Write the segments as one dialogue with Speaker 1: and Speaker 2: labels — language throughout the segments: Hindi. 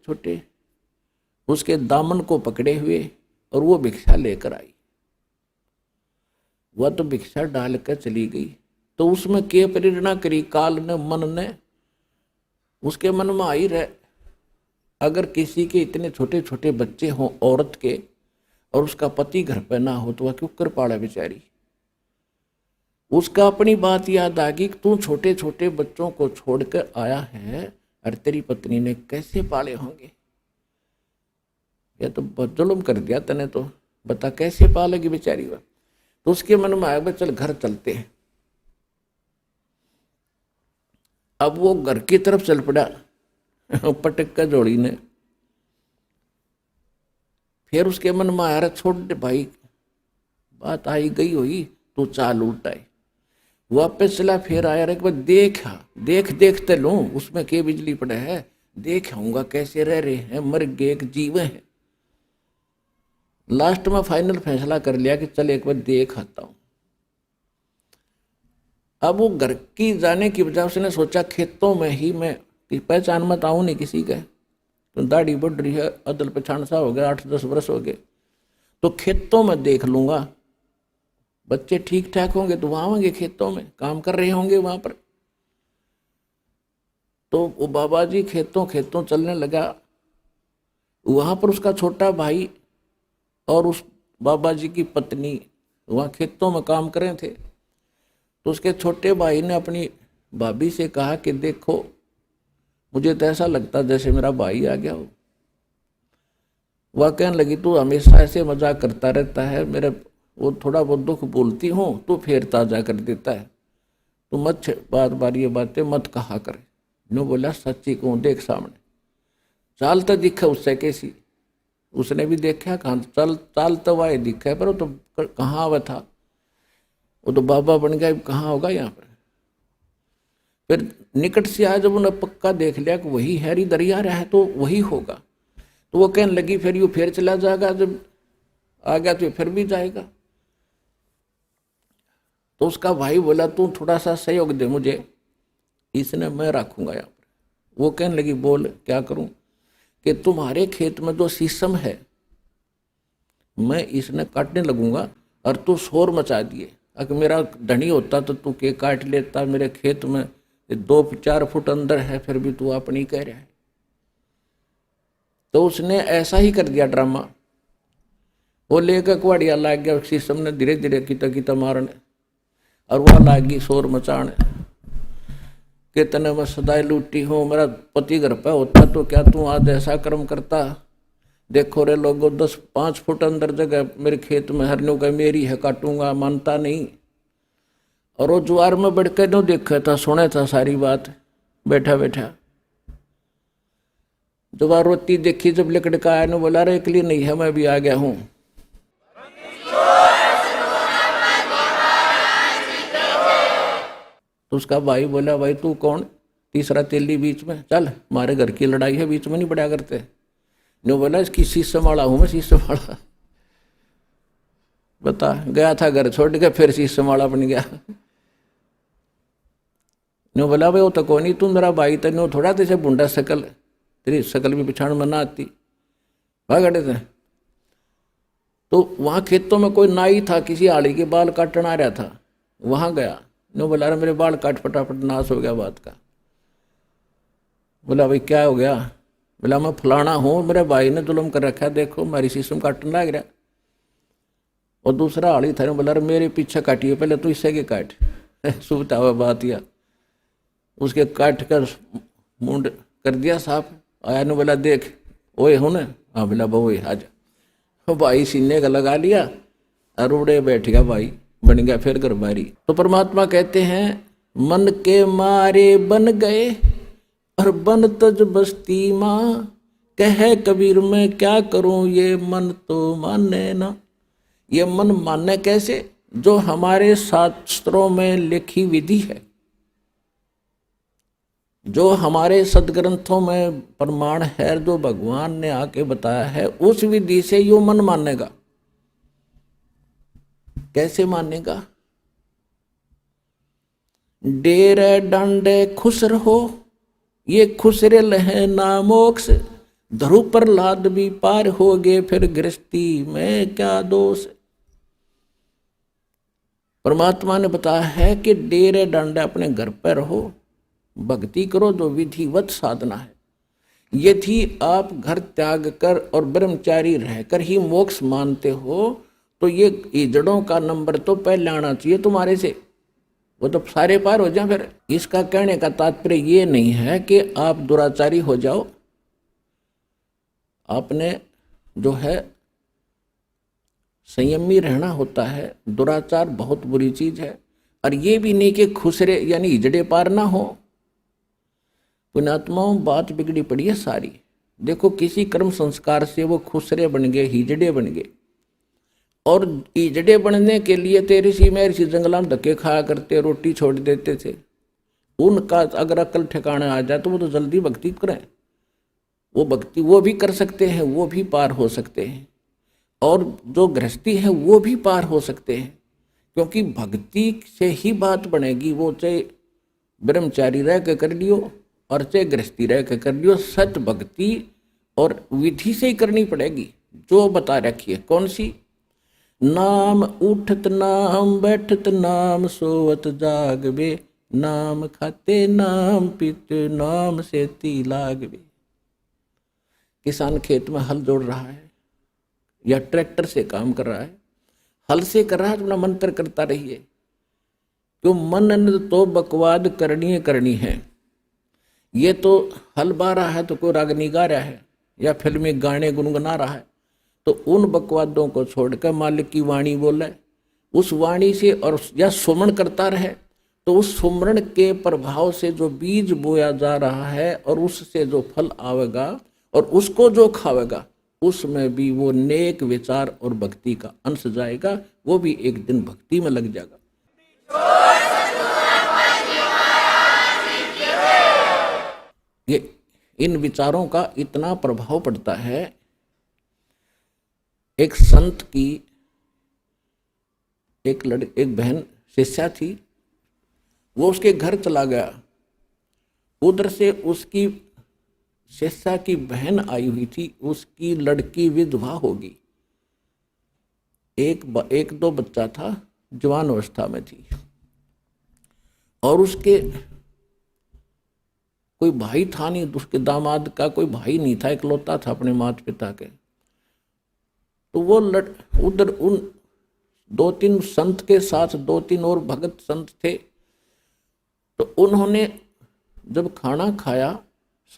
Speaker 1: छोटे उसके दामन को पकड़े हुए और वो भिक्षा लेकर आई। वह तो भिक्षा डाल कर चली गई, तो उसमें क्या प्रेरणा करी काल ने, मन ने, उसके मन में आई रहे। अगर किसी के इतने छोटे छोटे बच्चे हों औरत के और उसका पति घर पर ना हो तो वह क्यों कर पाड़ा बेचारी। उसका अपनी बात याद आ गई कि तू छोटे छोटे बच्चों को छोड़कर आया है और तेरी पत्नी ने कैसे पाले होंगे। यह तो जुल्म कर दिया तने, तो बता कैसे पालेगी बेचारी वह। तो उसके मन में आया चल घर चलते हैं। अब वो घर की तरफ चल पड़ा पटक का जोड़ी ने। फिर उसके मन में आया छोड़ दे भाई, बात आई गई हुई, तू चाल उल्टाए। वापस चला, फिर आया एक बार देख देखते लूं उसमें के बिजली पड़े है, देख आऊंगा कैसे रह रहे हैं, मर गए एक जीव है। लास्ट में फाइनल फैसला कर लिया कि चल एक बार देख आता हूं। अब वो घर की जाने की वजह उसने सोचा खेतों में ही मैं पहचान मत आऊं नहीं किसी का, तो दाढ़ी बढ़ रही है, अदल पछाण सा हो गया, 8-10 वर्ष हो गए, तो खेतों में देख लूंगा, बच्चे ठीक ठाक होंगे तो वहां होंगे, खेतों में काम कर रहे होंगे वहां पर। तो वो बाबा जी खेतों चलने लगा। वहां पर उसका छोटा भाई और उस बाबा जी की पत्नी वहां खेतों में काम कर रहे थे। तो उसके छोटे भाई ने अपनी भाभी से कहा कि देखो मुझे तो ऐसा लगता जैसे मेरा भाई आ गया हो। वह कहने लगी तू हमेशा ऐसे मजाक करता रहता है, मेरे वो थोड़ा बहुत दुख बोलती हूँ तो फिर ताजा कर देता है, तो मत बार बार ये बातें मत कहा करे। नो बोला सच्ची कहूँ देख सामने चाल तो दिखा उससे कैसी, उसने भी देखा कहाँ चाल तो वाए दिखा है, पर वो तो कहाँ हुआ था, वो तो बाबा बन गया, कहाँ होगा यहाँ पर। फिर निकट से आया, जब उन्हें पक्का देख लिया कि वही हैरी दरिया रहा है तो वही होगा, तो वो कहने लगी फिर यू फिर चला जाएगा, जब आ गया तो फिर भी जाएगा। तो उसका भाई बोला तू थोड़ा सा सहयोग दे मुझे, इसने मैं रखूंगा यहाँ पर। वो कहने लगी बोल क्या करूं, कि तुम्हारे खेत में जो शीशम है मैं इसने काटने लगूंगा और तू शोर मचा दिए। अगर मेरा धनी होता तो तू के काट लेता, मेरे खेत में 2-4 फुट अंदर है फिर भी तू अपनी कह रहा है। तो उसने ऐसा ही कर दिया ड्रामा। वो लेकर कुआड़िया लाग गया शीशम ने, धीरे धीरे किता मारने, और वह लागी शोर मचाने कि तने मैं सदाई लूटी हूँ, मेरा पति घर पे होता तो क्या तू आज ऐसा कर्म करता। देखो रे लोगों 10-5 फुट अंदर जगह मेरे खेत में हरनों का मेरी है, काटूंगा, मानता नहीं। और वो जुआर में बढ़ के नहीं देखा था, सुना था सारी बात बैठा बैठा। जुआर रोती देखी, जब लकड़का आया ने बोला रे एकली नहीं है, मैं भी आ गया हूँ। तो उसका भाई बोला भाई तू कौन, तीसरा तेली बीच में, चल हमारे घर की लड़ाई है, बीच में नहीं बढ़ा करते। नो बोला इसकी शीशम वाला हूं मैं, शीशम वाला। बता गया था घर छोड़ के, फिर शीशम वाला बन गया। नो बोला भाई वो तो कौन नहीं, तू मेरा भाई तो नो थोड़ा तेरे बुंडा शकल, तेरी शकल भी पिछाड़ में ना आती, भागड़े थे। तो वहां खेतों में कोई नाई था, किसी आड़ी के बाल काटना आ रहा था, वहां गया। नो बोला रहा मेरे बाल काट, फटाफट नाश हो गया बात का। बोला भाई क्या हो गया, बोला मैं फलाना हूँ, मेरे भाई ने जुल्म कर रखा है, देखो मेरी शीशम काटने लग रहा। और दूसरा आड़ी था, बोला मेरे पीछे काटिए, पहले तू इससे के काट। सुबह हुआ बात या उसके काट कर मुंड कर दिया साफ। आया ने बोला देख ओए हो ना, हाँ बोला बहु आजा। भाई सीने का लगा लिया और उड़े बैठ गया, भाई बन गया फिर घरबारी। तो परमात्मा कहते हैं मन के मारे बन गए और बन तज बस्ती माँ, कहे कबीर मैं क्या करूं ये मन तो माने ना। ये मन माने कैसे? जो हमारे शास्त्रों में लिखी विधि है, जो हमारे सदग्रंथों में प्रमाण है, जो भगवान ने आके बताया है, उस विधि से यो मन मानेगा। कैसे मानेगा? डेरे डांडे खुश रहो, ये खुसरे लहे ना मोक्ष। धरु प्रहलाद भी पार हो गए, फिर गृहस्थी में क्या दोष। परमात्मा ने बताया है कि डेरे डांडे अपने घर पर रहो, भक्ति करो, जो विधिवत साधना है। यदि आप घर त्याग कर और ब्रह्मचारी रहकर ही मोक्ष मानते हो, तो ये ईजड़ों का नंबर तो पहले आना चाहिए तुम्हारे से, वो तो सारे पार हो जाए। फिर इसका कहने का तात्पर्य ये नहीं है कि आप दुराचारी हो जाओ। आपने जो है संयमी रहना होता है। दुराचार बहुत बुरी चीज है। और ये भी नहीं कि खुसरे यानी हिजड़े पार ना हो। पुण्यात्माओं, बात बिगड़ी पड़ी है सारी। देखो, किसी कर्म संस्कार से वो खुसरे बन गए, हिजड़े बन गए। और हिजड़े बनने के लिए तेरे सी मेरे सी जंगला में धक्के खाया करते, रोटी छोड़ देते थे। उनका अगर अकल ठिकाने आ जाए तो वो तो जल्दी भक्ति करें। वो भक्ति वो भी कर सकते हैं, वो भी पार हो सकते हैं। और जो गृहस्थी है वो भी पार हो सकते हैं, क्योंकि भक्ति से ही बात बनेगी। वो चाहे ब्रह्मचारी रह के कर लियो और चाहे गृहस्थी रह के कर लियो, सत भक्ति और विधि से ही करनी पड़ेगी, जो बता रखी है। कौन सी? नाम उठत नाम बैठत नाम सोवत जागबे, नाम खाते नाम पीते नाम से ती लागबे। किसान खेत में हल जोड़ रहा है या ट्रैक्टर से काम कर रहा है, हल से कर रहा है तो अपना मंत्र करता रहिए। क्यों? मन तो बकवाद करनी है। ये तो हल बा रहा है तो कोई रागनी गा रहा है या फिल्मी गाने गुनगुना रहा है, तो उन बकवादों को छोड़कर मालिक की वाणी बोले, उस वाणी से और या सुमरण करता रहे, तो उस सुमरण के प्रभाव से जो बीज बोया जा रहा है और उससे जो फल आवेगा और उसको जो खावेगा, उसमें भी वो नेक विचार और भक्ति का अंश जाएगा। वो भी एक दिन भक्ति में लग जाएगा। ये इन विचारों का इतना प्रभाव पड़ता है। एक संत की एक बहन शिष्या थी, वो उसके घर चला गया। उधर से उसकी शिष्या की बहन आई हुई थी, उसकी लड़की विधवा होगी। एक दो बच्चा था, जवान अवस्था में थी, और उसके कोई भाई था नहीं, उसके दामाद का कोई भाई नहीं था, इकलौता था अपने माता पिता के। तो वो उधर उन दो तीन संत के साथ दो तीन और भगत संत थे। तो उन्होंने जब खाना खाया,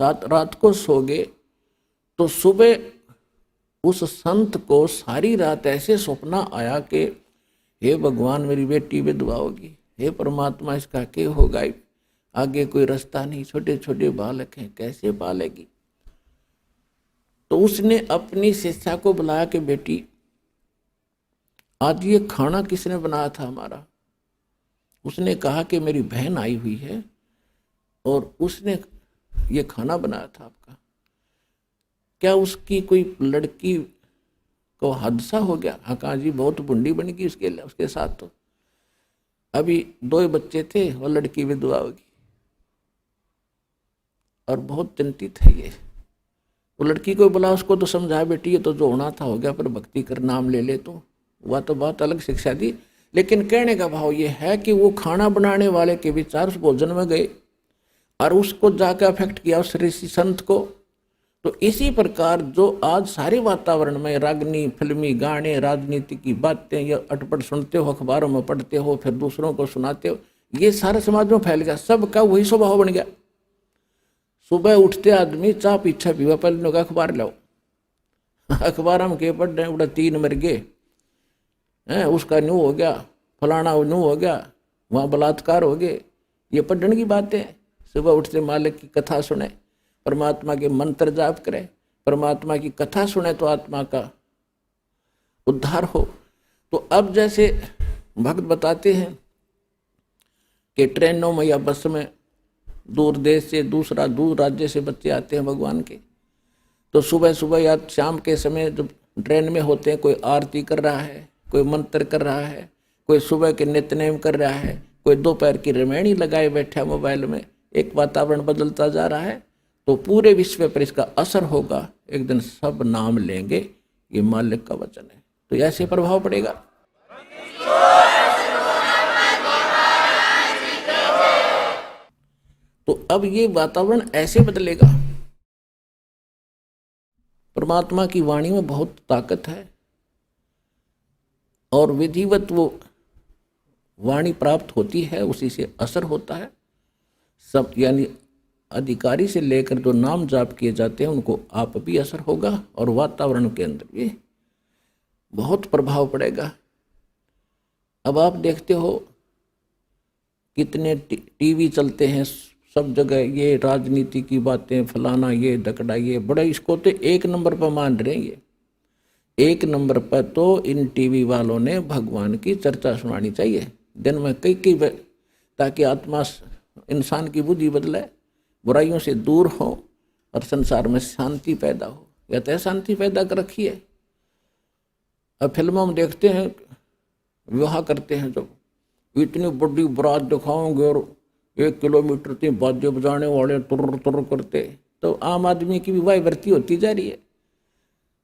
Speaker 1: रात को सो गए, तो सुबह उस संत को सारी रात ऐसे सपना आया कि हे भगवान, मेरी बेटी विधवा होगी, हे परमात्मा इसका क्या होगा, आगे कोई रास्ता नहीं, छोटे छोटे बालक हैं, कैसे पालेगी। तो उसने अपनी शिष्या को बुलाया कि बेटी, आज ये खाना किसने बनाया था हमारा? उसने कहा कि मेरी बहन आई हुई है और उसने ये खाना बनाया था आपका। क्या उसकी कोई लड़की को हादसा हो गया? हाँ, कहा जी, बहुत बुंडी बन गई उसके साथ। तो अभी 2 बच्चे थे और लड़की विधवा होगी और बहुत चिंतित है ये। वो लड़की को बोला, उसको तो समझाया, बेटी ये तो जो होना था हो गया, पर भक्ति कर, नाम ले ले। तो वह तो बहुत अलग शिक्षा दी। लेकिन कहने का भाव ये है कि वो खाना बनाने वाले के विचार उस भोजन में गए और उसको जाकर अफेक्ट किया उस ऋषि संत को। तो इसी प्रकार जो आज सारे वातावरण में रागनी, फिल्मी गाने, राजनीति की बातें या अटपट सुनते हो, अखबारों में पढ़ते हो, फिर दूसरों को सुनाते हो, ये सारे समाज में फैल गया। सबका वही स्वभाव बन गया। सुबह उठते आदमी चाह पीछा पीवा, पहले लोग अखबार लाओ, अखबार हम के पढ़ रहे, उड़ा 3 मर गए हैं, उसका न्यू हो गया, फलाना न्यू हो गया, वहाँ बलात्कार हो गए। ये पढ़ने की बातें। सुबह उठते मालिक की कथा सुने, परमात्मा के मंत्र जाप करें, परमात्मा की कथा सुने तो आत्मा का उद्धार हो। तो अब जैसे भक्त बताते हैं कि ट्रेनों में या बस में दूर देश से दूर राज्य से बच्चे आते हैं भगवान के, तो सुबह सुबह या शाम के समय जब ट्रेन में होते हैं, कोई आरती कर रहा है, कोई मंत्र कर रहा है, कोई सुबह के नित्यनेम कर रहा है, कोई दोपहर की रामायणी लगाए बैठा मोबाइल में, एक वातावरण बदलता जा रहा है, तो पूरे विश्व पर इसका असर होगा। एक दिन सब नाम लेंगे, ये मालिक का वचन है। तो ऐसे प्रभाव पड़ेगा। तो अब ये वातावरण ऐसे बदलेगा। परमात्मा की वाणी में बहुत ताकत है और विधिवत वो वाणी प्राप्त होती है, उसी से असर होता है। सब यानी अधिकारी से लेकर जो नाम जाप किए जाते हैं उनको आप भी असर होगा और वातावरण के अंदर भी बहुत प्रभाव पड़ेगा। अब आप देखते हो कितने टीवी चलते हैं, सब जगह ये राजनीति की बातें, फलाना ये दकड़ा ये बड़ा, इसको तो एक नंबर पर मान रहे हैं। ये एक नंबर पर तो इन टीवी वालों ने भगवान की चर्चा सुनानी चाहिए दिन में कई ताकि आत्मा इंसान की बुद्धि बदले, बुराइयों से दूर हो और संसार में शांति पैदा हो। या तो शांति पैदा कर रखी है। अब फिल्मों में देखते हैं, विवाह करते हैं जब, इतनी बड़ी बारात दिखाओगे और 1 किलोमीटर तक बाजे बजाने वाले तुर तुर करते, तो आम आदमी की विवाह वृत्ति होती जा रही है।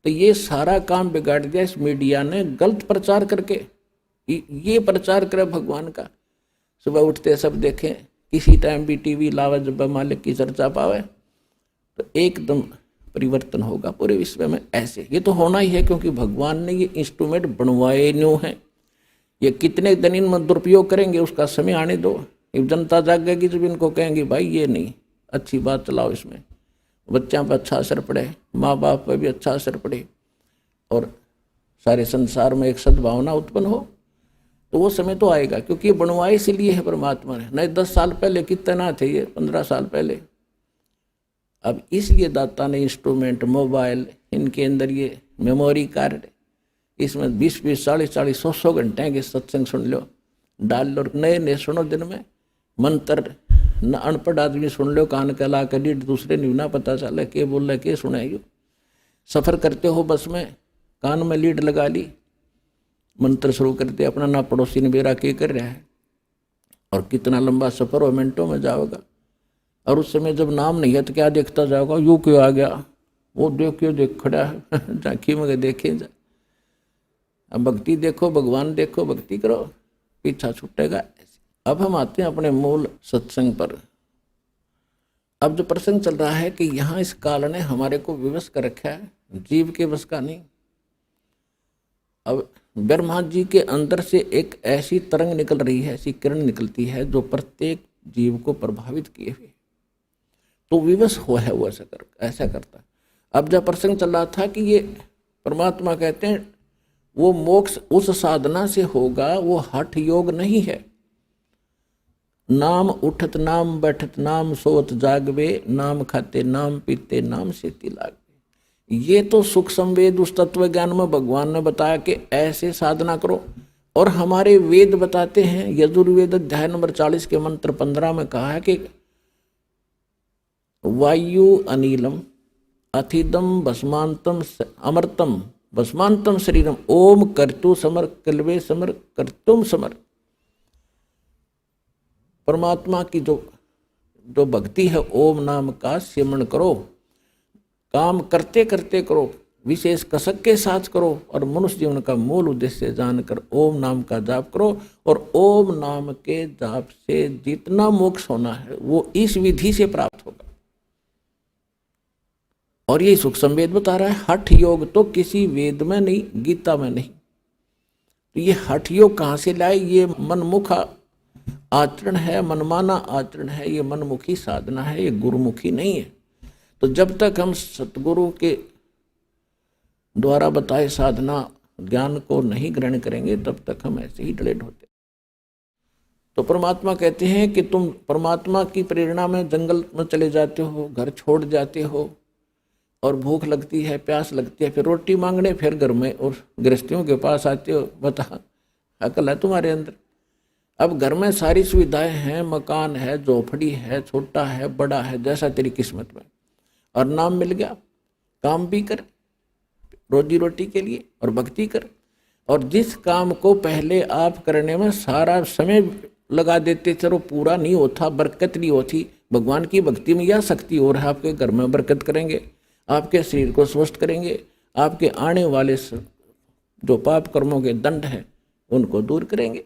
Speaker 1: तो ये सारा काम बिगाड़ दिया इस मीडिया ने, गलत प्रचार करके। ये प्रचार करे भगवान का, सुबह उठते सब देखें, किसी टाइम भी टीवी लावे जब मालिक की चर्चा पावे, तो एकदम परिवर्तन होगा पूरे विश्व में। ऐसे ये तो होना ही है, क्योंकि भगवान ने ये इंस्ट्रूमेंट बनवाए न्यू हैं। ये कितने दिन इनमें दुरुपयोग करेंगे उसका समय आने दो। जनता जागेगी जब इनको कहेंगे भाई ये नहीं, अच्छी बात चलाओ, इसमें बच्चों पर अच्छा असर पड़े, माँ बाप पर भी अच्छा असर पड़े और सारे संसार में एक सद्भावना उत्पन्न हो, तो वो समय तो आएगा। क्योंकि ये बनवाए इसलिए है परमात्मा ने। नहीं 10 साल पहले कितना थे ये, 15 साल पहले। अब इसलिए दाता ने इंस्ट्रूमेंट, मोबाइल, इनके अंदर ये मेमोरी कार्ड, इसमें 20-20, 40-40, 100-100 घंटे के सत्संग सुन लो, डाल लो, नए नए सुनो दिन में मंत्र। न अनपढ़ आदमी सुन लो, कान के ला कर दूसरे नहीं ना पता चला के बोल रहा के सुनाइयो। सफ़र करते हो बस में, कान में लीड लगा ली, मंत्र शुरू कर दिया अपना, ना पड़ोसी ने बेरा के कर रहा है, और कितना लंबा सफ़र हो, मिनटों में जाओगा। और उस समय जब नाम नहीं है तो क्या देखता जाओगा, यूँ क्यों आ गया, वो देख खड़ा है झांकी में देखे जा। अब भक्ति देखो, भगवान देखो, भक्ति करो, पीछा छूटेगा। अब हम आते हैं अपने मूल सत्संग पर। अब जो प्रसंग चल रहा है कि यहाँ इस काल ने हमारे को विवश कर रखा है, जीव के बस का नहीं। अब ब्रह्मा जी के अंदर से एक ऐसी तरंग निकल रही है, ऐसी किरण निकलती है जो प्रत्येक जीव को प्रभावित किए हुए, तो विवश हो है वो ऐसा करता। अब जब प्रसंग चल रहा था कि ये परमात्मा कहते हैं वो मोक्ष उस साधना से होगा, वो हठ योग नहीं है। नाम उठत नाम बैठत नाम सोत जागवे, नाम खाते नाम पीते नाम सेती लागवे। ये तो सुख संवेद उस तत्व ज्ञान में भगवान ने बताया कि ऐसे साधना करो। और हमारे वेद बताते हैं, यजुर्वेद अध्याय नंबर 40 के मंत्र 15 में कहा है कि वायु अनिलम अथिदम भस्मांतम अमृतम भस्मांतम शरीरम ओम कर्तु समर कल्वे समर कर्तुम समर। परमात्मा की जो भक्ति है, ओम नाम का सिमरण करो, काम करते करते करो, विशेष कसक के साथ करो, और मनुष्य जीवन का मूल उद्देश्य जानकर ओम नाम का जाप करो। और ओम नाम के जाप से जितना मोक्ष होना है वो इस विधि से प्राप्त होगा। और ये सुख संवेद बता रहा है। हठ योग तो किसी वेद में नहीं, गीता में नहीं। तो ये हठ योग कहाँ से लाए? ये मनमुख आचरण है, मनमाना आचरण है, ये मनमुखी साधना है, ये गुरुमुखी नहीं है। तो जब तक हम सतगुरु के द्वारा बताए साधना ज्ञान को नहीं ग्रहण करेंगे, तब तक हम ऐसे ही डले होते। तो परमात्मा कहते हैं कि तुम परमात्मा की प्रेरणा में जंगल में चले जाते हो, घर छोड़ जाते हो, और भूख लगती है, प्यास लगती है, फिर रोटी मांगने फिर घर में और गृहस्थियों के पास आते हो, बता अकल है तुम्हारे अंदर। अब घर में सारी सुविधाएं हैं, मकान है, झोपड़ी है, छोटा है, बड़ा है, जैसा तेरी किस्मत में, और नाम मिल गया, काम भी कर रोजी रोटी के लिए और भक्ति कर। और जिस काम को पहले आप करने में सारा समय लगा देते थे वो पूरा नहीं होता, बरकत नहीं होती। भगवान की भक्ति में यह शक्ति और है, आपके घर में बरकत करेंगे, आपके शरीर को स्वस्थ करेंगे, आपके आने वाले जो पाप कर्मों के दंड हैं उनको दूर करेंगे,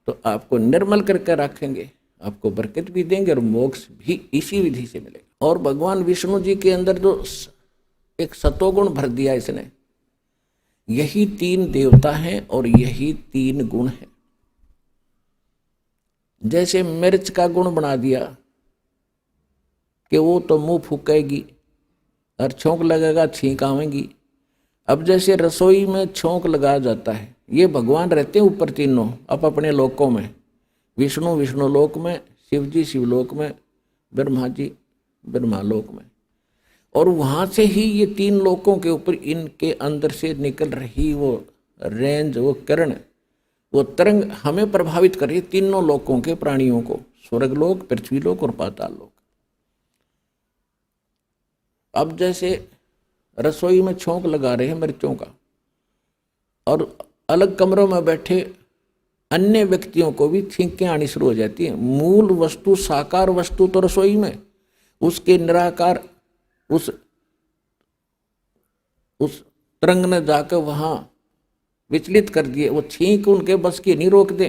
Speaker 1: तो आपको निर्मल करके रखेंगे, आपको बरकत भी देंगे और मोक्ष भी इसी विधि से मिलेगा। और भगवान विष्णु जी के अंदर जो एक सतोगुण भर दिया इसने, यही 3 देवता हैं और यही 3 गुण हैं। जैसे मिर्च का गुण बना दिया कि वो तो मुंह फूकेगी और छोंक लगेगा, छींक आवेगी। अब जैसे रसोई में छोंक लगाया जाता है, ये भगवान रहते हैं ऊपर तीनों अब अपने लोकों में, विष्णु विष्णु लोक में, शिव जी शिवलोक में, ब्रह्मा जी ब्रह्मा लोक में। और वहां से ही ये 3 लोकों के ऊपर इनके अंदर से निकल रही वो रेंज, वो किरण, वो तरंग हमें प्रभावित कर रही तीनों लोकों के प्राणियों को, स्वर्गलोक, पृथ्वीलोक और पाताल लोक। अब जैसे रसोई में छोंक लगा रहे हैं मिर्चों का, और अलग कमरों में बैठे अन्य व्यक्तियों को भी छींकें आनी शुरू हो जाती है। मूल वस्तु, साकार वस्तु तो रसोई में, उसके निराकार उस तरंग ने जाकर वहां विचलित कर दिए, वो छींक उनके बस की नहीं रोक दे।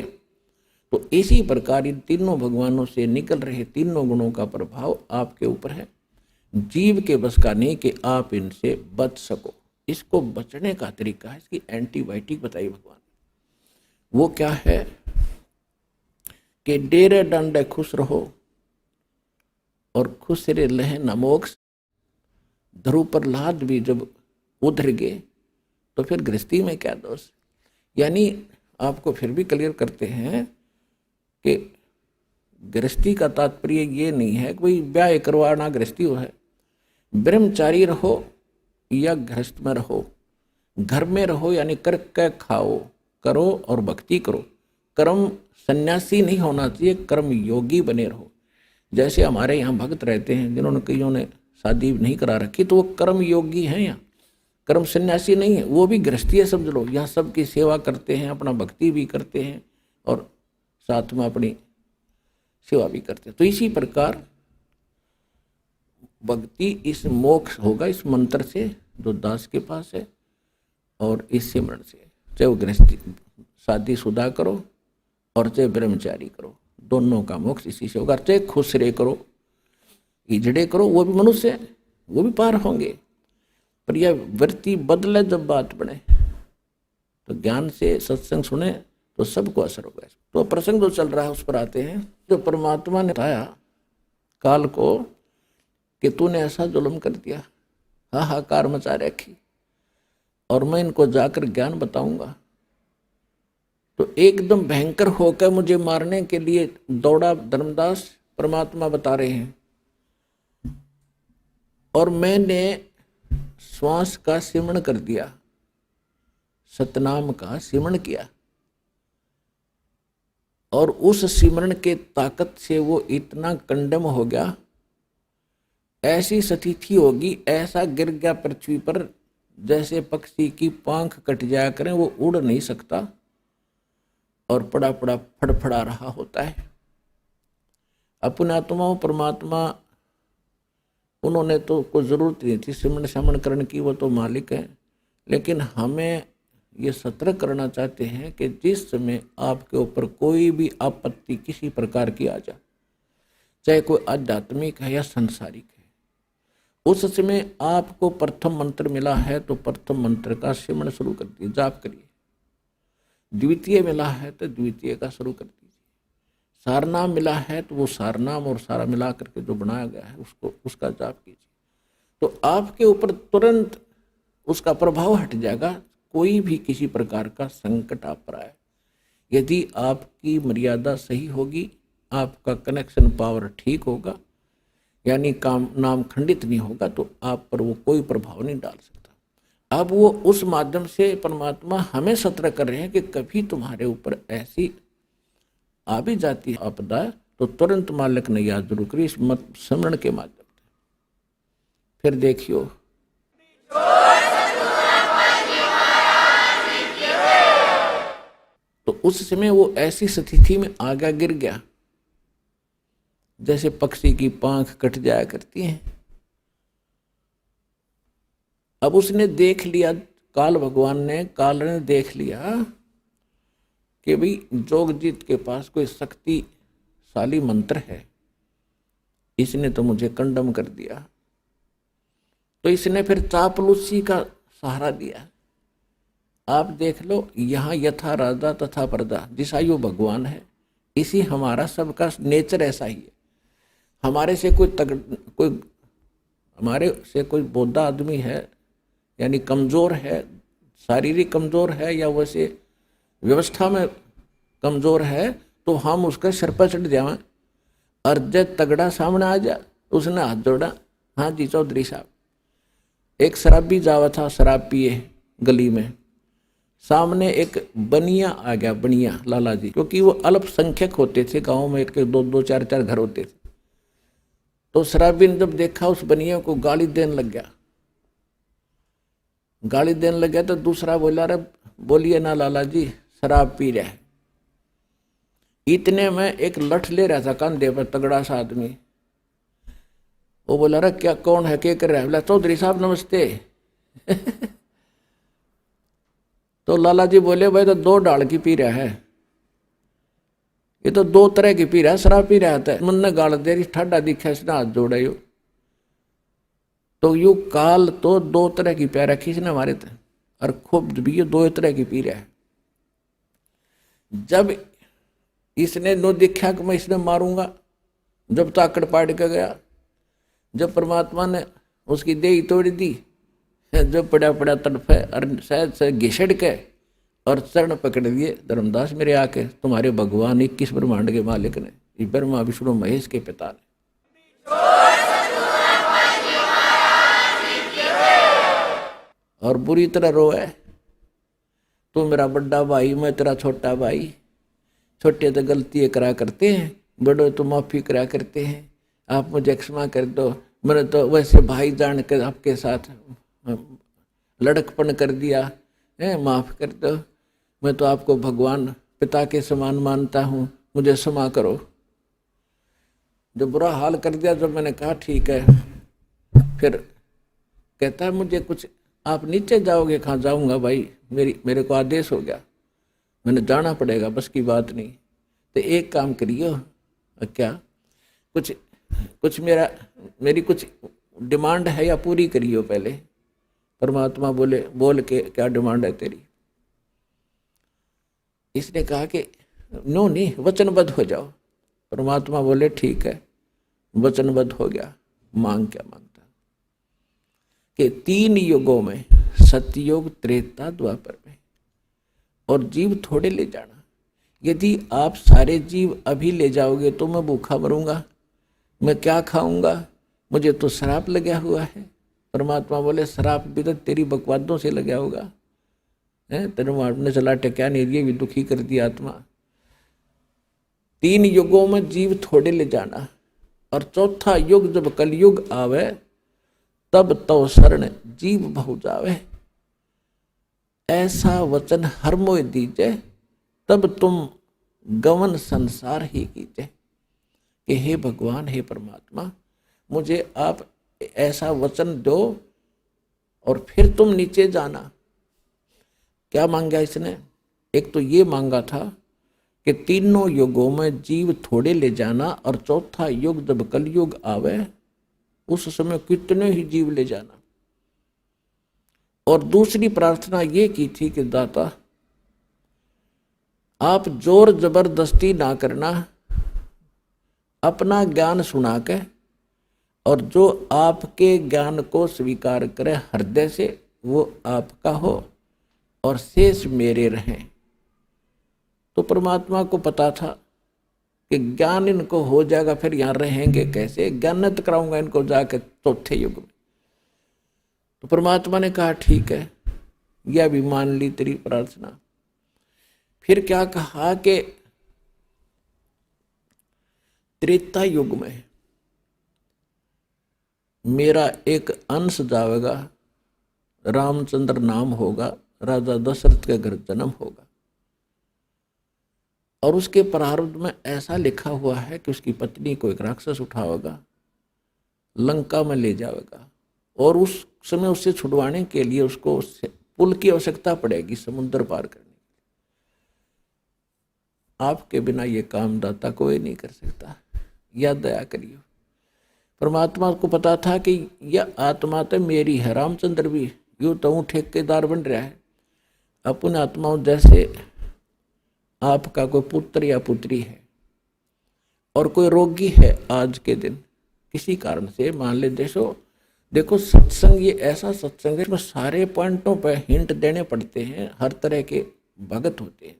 Speaker 1: तो इसी प्रकार इन तीनों भगवानों से निकल रहे तीनों गुणों का प्रभाव आपके ऊपर है, जीव के बस का नहीं कि आप इनसे बच सको। इसको बचने का तरीका है, इसकी एंटीबायोटिक बताई भगवान। वो क्या है कि डेरे डंडे खुश रहो और खुश रे लहे न मोक्ष। ध्रुव प्रहलाद भी जब उधर गए तो फिर गृहस्थी में क्या दोष। यानी आपको फिर भी क्लियर करते हैं कि गृहस्थी का तात्पर्य ये नहीं है कि कोई ब्याह करवाना गृहस्थी हो है। ब्रह्मचारी रहो या गृहस्थ में रहो, घर में रहो यानी करके खाओ, करो और भक्ति करो। कर्म सन्यासी नहीं होना चाहिए, कर्म योगी बने रहो। जैसे हमारे यहाँ भक्त रहते हैं जिन्होंने कईयों ने शादी नहीं करा रखी, तो वो कर्म योगी हैं, या कर्म सन्यासी नहीं है, वो भी गृहस्थी है समझ लो। यहाँ सबकी सेवा करते हैं, अपना भक्ति भी करते हैं और साथ में अपनी सेवा भी करते हैं। तो इसी प्रकार भक्ति इस मोक्ष होगा इस मंत्र से जो दास के पास है, और इस सिमरण से, चाहे वो गृहस्थी शादी शुदा करो और चाहे ब्रह्मचारी करो, दोनों का मोक्ष इसी से होगा। चाहे खुश रहे करो, इजड़े करो, वो भी मनुष्य है, वो भी पार होंगे। पर यह वृत्ति बदले जब बात बने, तो ज्ञान से सत्संग सुने तो सबको असर होगा। तो प्रसंग जो चल रहा है उस पर आते हैं। जो परमात्मा ने बताया काल को कि तूने ऐसा जुल्म कर दिया, हाहाकार मचा रखी, और मैं इनको जाकर ज्ञान बताऊंगा। तो एकदम भयंकर होकर मुझे मारने के लिए दौड़ा धर्मदास, परमात्मा बता रहे हैं। और मैंने श्वास का सिमरण कर दिया, सतनाम का सिमरण किया, और उस सिमरण के ताकत से वो इतना कंडम हो गया, ऐसी स्थिति होगी, ऐसा गिर गया पृथ्वी पर जैसे पक्षी की पांख कट जाया करें, वो उड़ नहीं सकता और पड़ा पड़ा फड़फड़ा रहा होता है। अपने आत्माओं परमात्मा उन्होंने तो कोई जरूरत नहीं थी सिमरण शमन करने की, वो तो मालिक है। लेकिन हमें ये सतर्क करना चाहते हैं कि जिस समय आपके ऊपर कोई भी आपत्ति किसी प्रकार की आ जाए, चाहे कोई आध्यात्मिक है या संसारिक है, उस समय आपको प्रथम मंत्र मिला है तो प्रथम मंत्र का सिमरण शुरू कर दीजिए, जाप करिए। द्वितीय मिला है तो द्वितीय का शुरू कर दीजिए। सारनाम मिला है तो वो सारनाम और सारा मिला करके जो बनाया गया है उसको, उसका जाप कीजिए, तो आपके ऊपर तुरंत उसका प्रभाव हट जाएगा। कोई भी किसी प्रकार का संकट आप पर आए, यदि आपकी मर्यादा सही होगी, आपका कनेक्शन पावर ठीक होगा, यानी काम नाम खंडित नहीं होगा तो आप पर वो कोई प्रभाव नहीं डाल सकता। अब वो उस माध्यम से परमात्मा हमें सतर्क कर रहे हैं कि कभी तुम्हारे ऊपर ऐसी आ भी जाती है आपदा तो तुरंत मालिक ने याद जरूर करी इस मत स्मरण के माध्यम से। फिर देखियो तो उस समय वो ऐसी स्थिति में आगे गिर गया जैसे पक्षी की पांख कट जाया करती है। अब उसने देख लिया, काल ने देख लिया कि भाई जोगजीत के पास कोई शक्तिशाली मंत्र है, इसने तो मुझे कंडम कर दिया। तो इसने फिर चापलूसी का सहारा दिया। आप देख लो, यहाँ यथा राजा तथा प्रजा, जिस आयु भगवान है, इसी हमारा सबका नेचर ऐसा ही है। हमारे से कोई बोधा आदमी है, यानी कमजोर है, शारीरिक कमजोर है या वैसे व्यवस्था में कमजोर है, तो हम उसके सिर पर चढ़ जाए। और जब तगड़ा सामने आ जा, उसने हाथ जोड़ा, हाँ जी चौधरी साहब। एक शराबी जावा था, शराब पिए गली में, सामने एक बनिया आ गया, बनिया लाला जी, क्योंकि वो अल्पसंख्यक होते थे गांव में, एक दो चार घर होते थे। तो शराबी ने जब देखा उस बनिया को, गाली देने लग गया। तो दूसरा बोला, अरे बोलिए ना लाला जी, शराब पी रहा है। इतने में एक लठ ले रहा था कंधे पर, तगड़ा सा आदमी। वो बोला, अरे क्या, कौन है, क्या कर रहा है? बोला, चौधरी साहब नमस्ते। तो लाला जी बोले, भाई तो 2 डाल की पी रहा है, ये तो 2 तरह की पी रहा है, शराब पी रहा था। मन ने गाल दे रही, ठाडा दिखा, इसने हाथ जोड़ा। यू तो यू काल तो 2 तरह की प्या रखी इसने हमारे थे, और खूब भी ये 2 तरह की पी रहा है। जब इसने नो देखा कि मैं इसने मारूंगा, जब ताकड़ पाड़ के गया, जब परमात्मा ने उसकी देही तोड़ दी, जब पड़ा तड़फे और शायद से घिसड़ के और चरण पकड़ दिए, धर्मदास मेरे आके, तुम्हारे भगवान 21 ब्रह्मांड के मालिक ने, ब्रह्मा विष्णु महेश के पिता ने। और बुरी तरह रोए, तू मेरा बड़ा भाई, मैं तेरा छोटा भाई, छोटे तो गलतियाँ करा करते हैं, बड़े तो माफ़ी करा करते हैं, आप मुझे क्षमा कर दो, मैंने तो वैसे भाई जान कर आपके साथ लड़कपन कर दिया है, माफ़ कर दो, मैं तो आपको भगवान पिता के समान मानता हूँ, मुझे क्षमा करो। जो बुरा हाल कर दिया, जब मैंने कहा ठीक है, फिर कहता है मुझे कुछ, आप नीचे जाओगे? कहाँ जाऊँगा भाई, मेरे को आदेश हो गया, मैंने जाना पड़ेगा, बस की बात नहीं। तो एक काम करियो, क्या, कुछ मेरी कुछ डिमांड है या पूरी करियो पहले। परमात्मा बोले, बोल के क्या डिमांड है तेरी? इसने कहा कि नो नहीं, वचनबद्ध हो जाओ। परमात्मा बोले ठीक है, वचनबद्ध हो गया। मांग क्या मांगता? कि 3 युगों में, सतयुग, त्रेता, द्वापर में, और जीव थोड़े ले जाना। यदि आप सारे जीव अभी ले जाओगे तो मैं भूखा मरूंगा, मैं क्या खाऊंगा, मुझे तो श्राप लगा हुआ है। परमात्मा बोले, श्राप भी तो तेरी बकवादों से लगा होगा, तेरे मारने चला टेक्या नहीं, ये भी दुखी कर दिया आत्मा। 3 युगों में जीव थोड़े ले जाना, और चौथा युग जब कलयुग आवे, तब तो शरण जीव बहु जावे। ऐसा वचन हर मोह दीजे, तब तुम गवन संसार ही कीजे। कि हे भगवान, हे परमात्मा, मुझे आप ऐसा वचन दो और फिर तुम नीचे जाना। क्या मांगा इसने? एक तो ये मांगा था कि 3 युगों में जीव थोड़े ले जाना, और चौथा युग जब कलयुग आवे, उस समय कितने ही जीव ले जाना। और दूसरी प्रार्थना ये की थी कि दाता, आप जोर जबरदस्ती ना करना, अपना ज्ञान सुना के, और जो आपके ज्ञान को स्वीकार करे हृदय से, वो आपका हो और शेष मेरे रहें। तो परमात्मा को पता था कि ज्ञान इनको हो जाएगा, फिर यहाँ रहेंगे कैसे, ज्ञानित कराऊंगा इनको जाके चौथे युग में। तो परमात्मा ने कहा ठीक है, यह भी मान ली तेरी प्रार्थना। फिर क्या कहा कि त्रेता युग में मेरा एक अंश जाएगा, रामचंद्र नाम होगा, राजा दशरथ के घर जन्म होगा, और उसके प्रारब्ध में ऐसा लिखा हुआ है कि उसकी पत्नी को एक राक्षस उठाएगा, लंका में ले जाएगा, और उस समय उससे छुड़वाने के लिए उसको पुल की आवश्यकता पड़ेगी समुद्र पार करने। आपके बिना ये काम दाता कोई नहीं कर सकता, या दया करियो। परमात्मा को पता था कि यह आत्मा तो मेरी है, रामचंद्र भी यूं तो ठेकेदार बन रहा है, अपने आत्माओं जैसे आपका कोई पुत्र या पुत्री है और कोई रोगी है आज के दिन किसी कारण से, मान ले देखो सत्संग ये ऐसा सत्संग है इसमें सारे पॉइंटों पर हिंट देने पड़ते हैं, हर तरह के भगत होते हैं।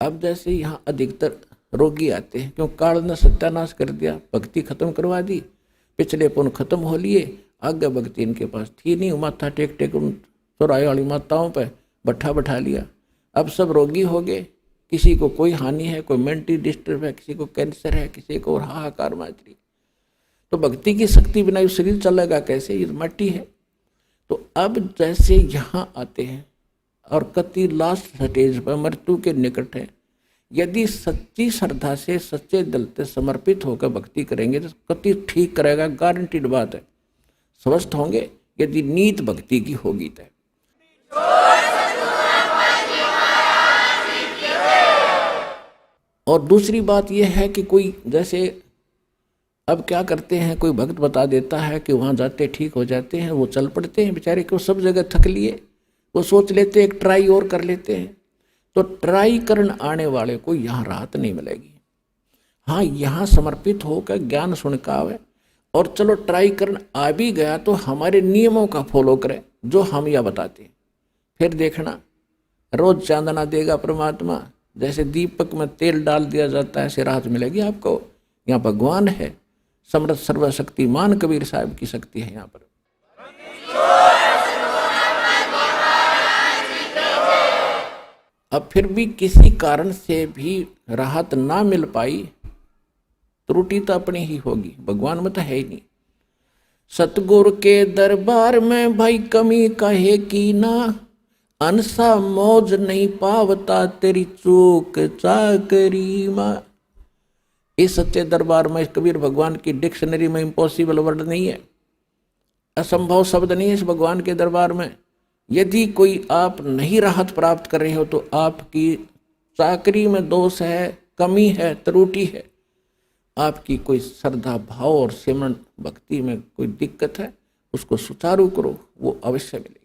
Speaker 1: अब जैसे यहाँ अधिकतर रोगी आते हैं, क्यों काल ने सत्यानाश कर दिया, भक्ति खत्म करवा दी, पिछले पुण्य खत्म हो लिए, आगे भक्ति इनके पास थी नहीं, माथा टेक टेक उन चौराहे वाली माताओं पर बैठा लिया। अब सब रोगी हो गए, किसी को कोई हानि है, कोई मेंटली डिस्टर्ब है, किसी को कैंसर है, किसी को हाहाकार माजरी। तो भक्ति की शक्ति बिना ये शरीर चलेगा कैसे, ये मट्टी है। तो अब जैसे यहाँ आते हैं और कति लास्ट स्टेज पर मृत्यु के निकट है, यदि सच्ची श्रद्धा से सच्चे दिल से समर्पित होकर भक्ति करेंगे तो कति ठीक करेगा, गारंटीड बात है, स्वस्थ होंगे यदि नीत भक्ति की होगी तो। और दूसरी बात यह है कि कोई जैसे अब क्या करते हैं, कोई भक्त बता देता है कि वहाँ जाते ठीक हो जाते हैं, वो चल पड़ते हैं बेचारे, को सब जगह थक लिए, वो सोच लेते एक ट्राई और कर लेते हैं। तो ट्राई करने आने वाले को यहाँ राहत नहीं मिलेगी। हाँ, यहाँ समर्पित होकर ज्ञान सुन का आवे, और चलो ट्राई करने आ भी गया तो हमारे नियमों का फॉलो करे जो हम यह बताते हैं, फिर देखना रोज चांदना देगा परमात्मा, जैसे दीपक में तेल डाल दिया जाता है ऐसे राहत मिलेगी आपको। यहाँ भगवान है, समर्थ सर्वशक्तिमान कबीर साहब की शक्ति है यहाँ पर। अब फिर भी किसी कारण से भी राहत ना मिल पाई, त्रुटि तो अपनी ही होगी, भगवान में तो है ही नहीं। सतगुरु के दरबार में भाई कमी कहे की ना, अनसा मौज नहीं पावता तेरी चूक चाकरी मां। इस सच्चे दरबार में कबीर भगवान की डिक्शनरी में इम्पॉसिबल वर्ड नहीं है, असंभव शब्द नहीं है इस भगवान के दरबार में। यदि कोई आप नहीं राहत प्राप्त कर रहे हो तो आपकी चाकरी में दोष है, कमी है, त्रुटि है, आपकी कोई श्रद्धा भाव और सिमरन भक्ति में कोई दिक्कत है, उसको सुचारू करो, वो अवश्य मिलेगी।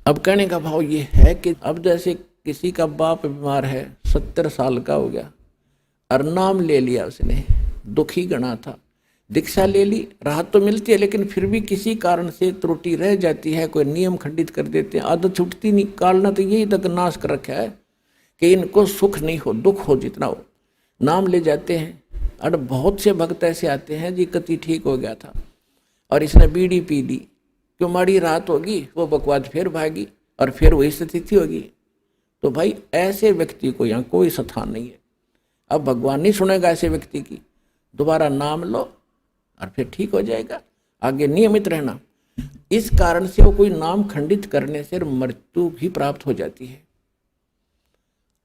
Speaker 1: अब कहने का भाव ये है कि अब जैसे किसी का बाप बीमार है, 70 साल का हो गया, और नाम ले लिया उसने, दुखी गणा था, दीक्षा ले ली, राहत तो मिलती है, लेकिन फिर भी किसी कारण से त्रुटि रह जाती है, कोई नियम खंडित कर देते हैं, आदत छूटती नहीं। काल ने तो यही तक नाश कर रखा है कि इनको सुख नहीं हो, दुख हो जितना हो, नाम ले जाते हैं। और बहुत से भक्त ऐसे आते हैं जी कति ठीक हो गया था और इसने बीड़ी पी ली, क्यों माड़ी रात होगी, वो बकवाद फिर भागी और फिर वही स्थिति होगी। तो भाई ऐसे व्यक्ति को यहाँ कोई स्थान नहीं है। अब भगवान नहीं सुनेगा ऐसे व्यक्ति की, दोबारा नाम लो और फिर ठीक हो जाएगा, आगे नियमित रहना। इस कारण से वो कोई नाम खंडित करने से मृत्यु भी प्राप्त हो जाती है।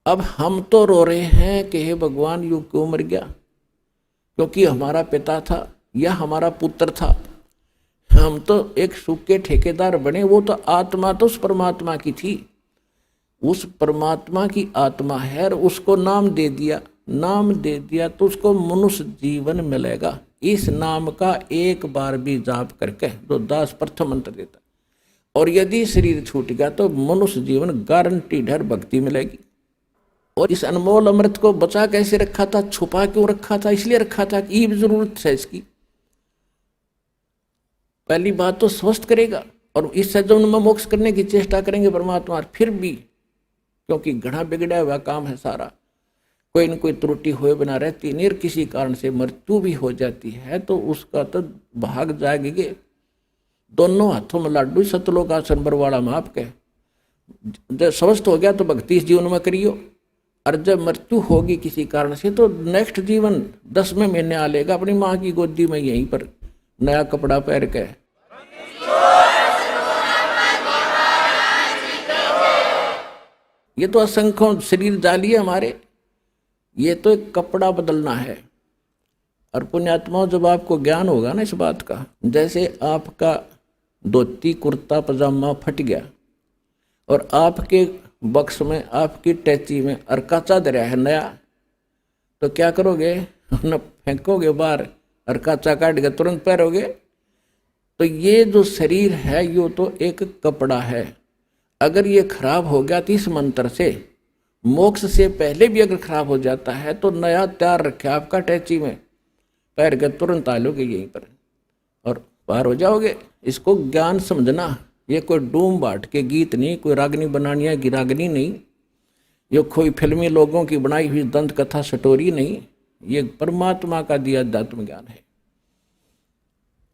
Speaker 1: अब हम तो रो रहे हैं कि हे भगवान यूं क्यों मर गया, क्योंकि हमारा पिता था या हमारा पुत्र था, हम तो एक सुख के ठेकेदार बने। वो तो आत्मा तो उस परमात्मा की थी, उस परमात्मा की आत्मा है, और उसको नाम दे दिया, नाम दे दिया तो उसको मनुष्य जीवन मिलेगा। इस नाम का एक बार भी जाप करके जो दास प्रथम मंत्र देता, और यदि शरीर छूट गया तो मनुष्य जीवन गारंटीड है, भक्ति मिलेगी। और इस अनमोल अमृत को बचा कैसे रखा था, छुपा क्यों रखा था, इसलिए रखा था कि ये जरूरत है इसकी। पहली बात तो स्वस्थ करेगा, और इस सज्जन में मोक्ष करने की चेष्टा करेंगे परमात्मा, फिर भी क्योंकि घड़ा बिगड़ा हुआ काम है सारा, कोई न कोई त्रुटि हुए बिना रहती नहीं, और किसी कारण से मृत्यु भी हो जाती है तो उसका तो भाग जाएगी। दोनों हाथों में लाडू, सतलोक आसन बरवाड़ा में आपके। जब स्वस्थ हो गया तो भक्ति इस जीवन में करियो, और जब मृत्यु होगी किसी कारण से तो नेक्स्ट जीवन 10वें महीने आ लेगा अपनी माँ की गोदी में, यहीं पर नया कपड़ा पहन के। ये तो असंख्यों शरीर जाली है हमारे, ये तो एक कपड़ा बदलना है। और पुण्यात्माओं, जब आपको ज्ञान होगा ना इस बात का, जैसे आपका धोती कुर्ता पजामा फट गया और आपके बक्स में, आपकी टैची में अर्का चादर है नया, तो क्या करोगे? न फेंकोगे बाहर, अर्का चा काट के तुरंत पहनोगे। तो ये जो शरीर है ये तो एक कपड़ा है। अगर ये खराब हो गया तो इस मंत्र से, मोक्ष से पहले भी अगर खराब हो जाता है तो नया तैयार रखे आपका टैची में, पैर के तुरंत आ लोगे यहीं पर और पार हो जाओगे। इसको ज्ञान समझना, ये कोई डूम बाट के गीत नहीं, कोई रागनी बनानी है गिरागनी नहीं, ये कोई फिल्मी लोगों की बनाई हुई दंत कथा स्टोरी नहीं, ये परमात्मा का दिया अध्यात्म ज्ञान है।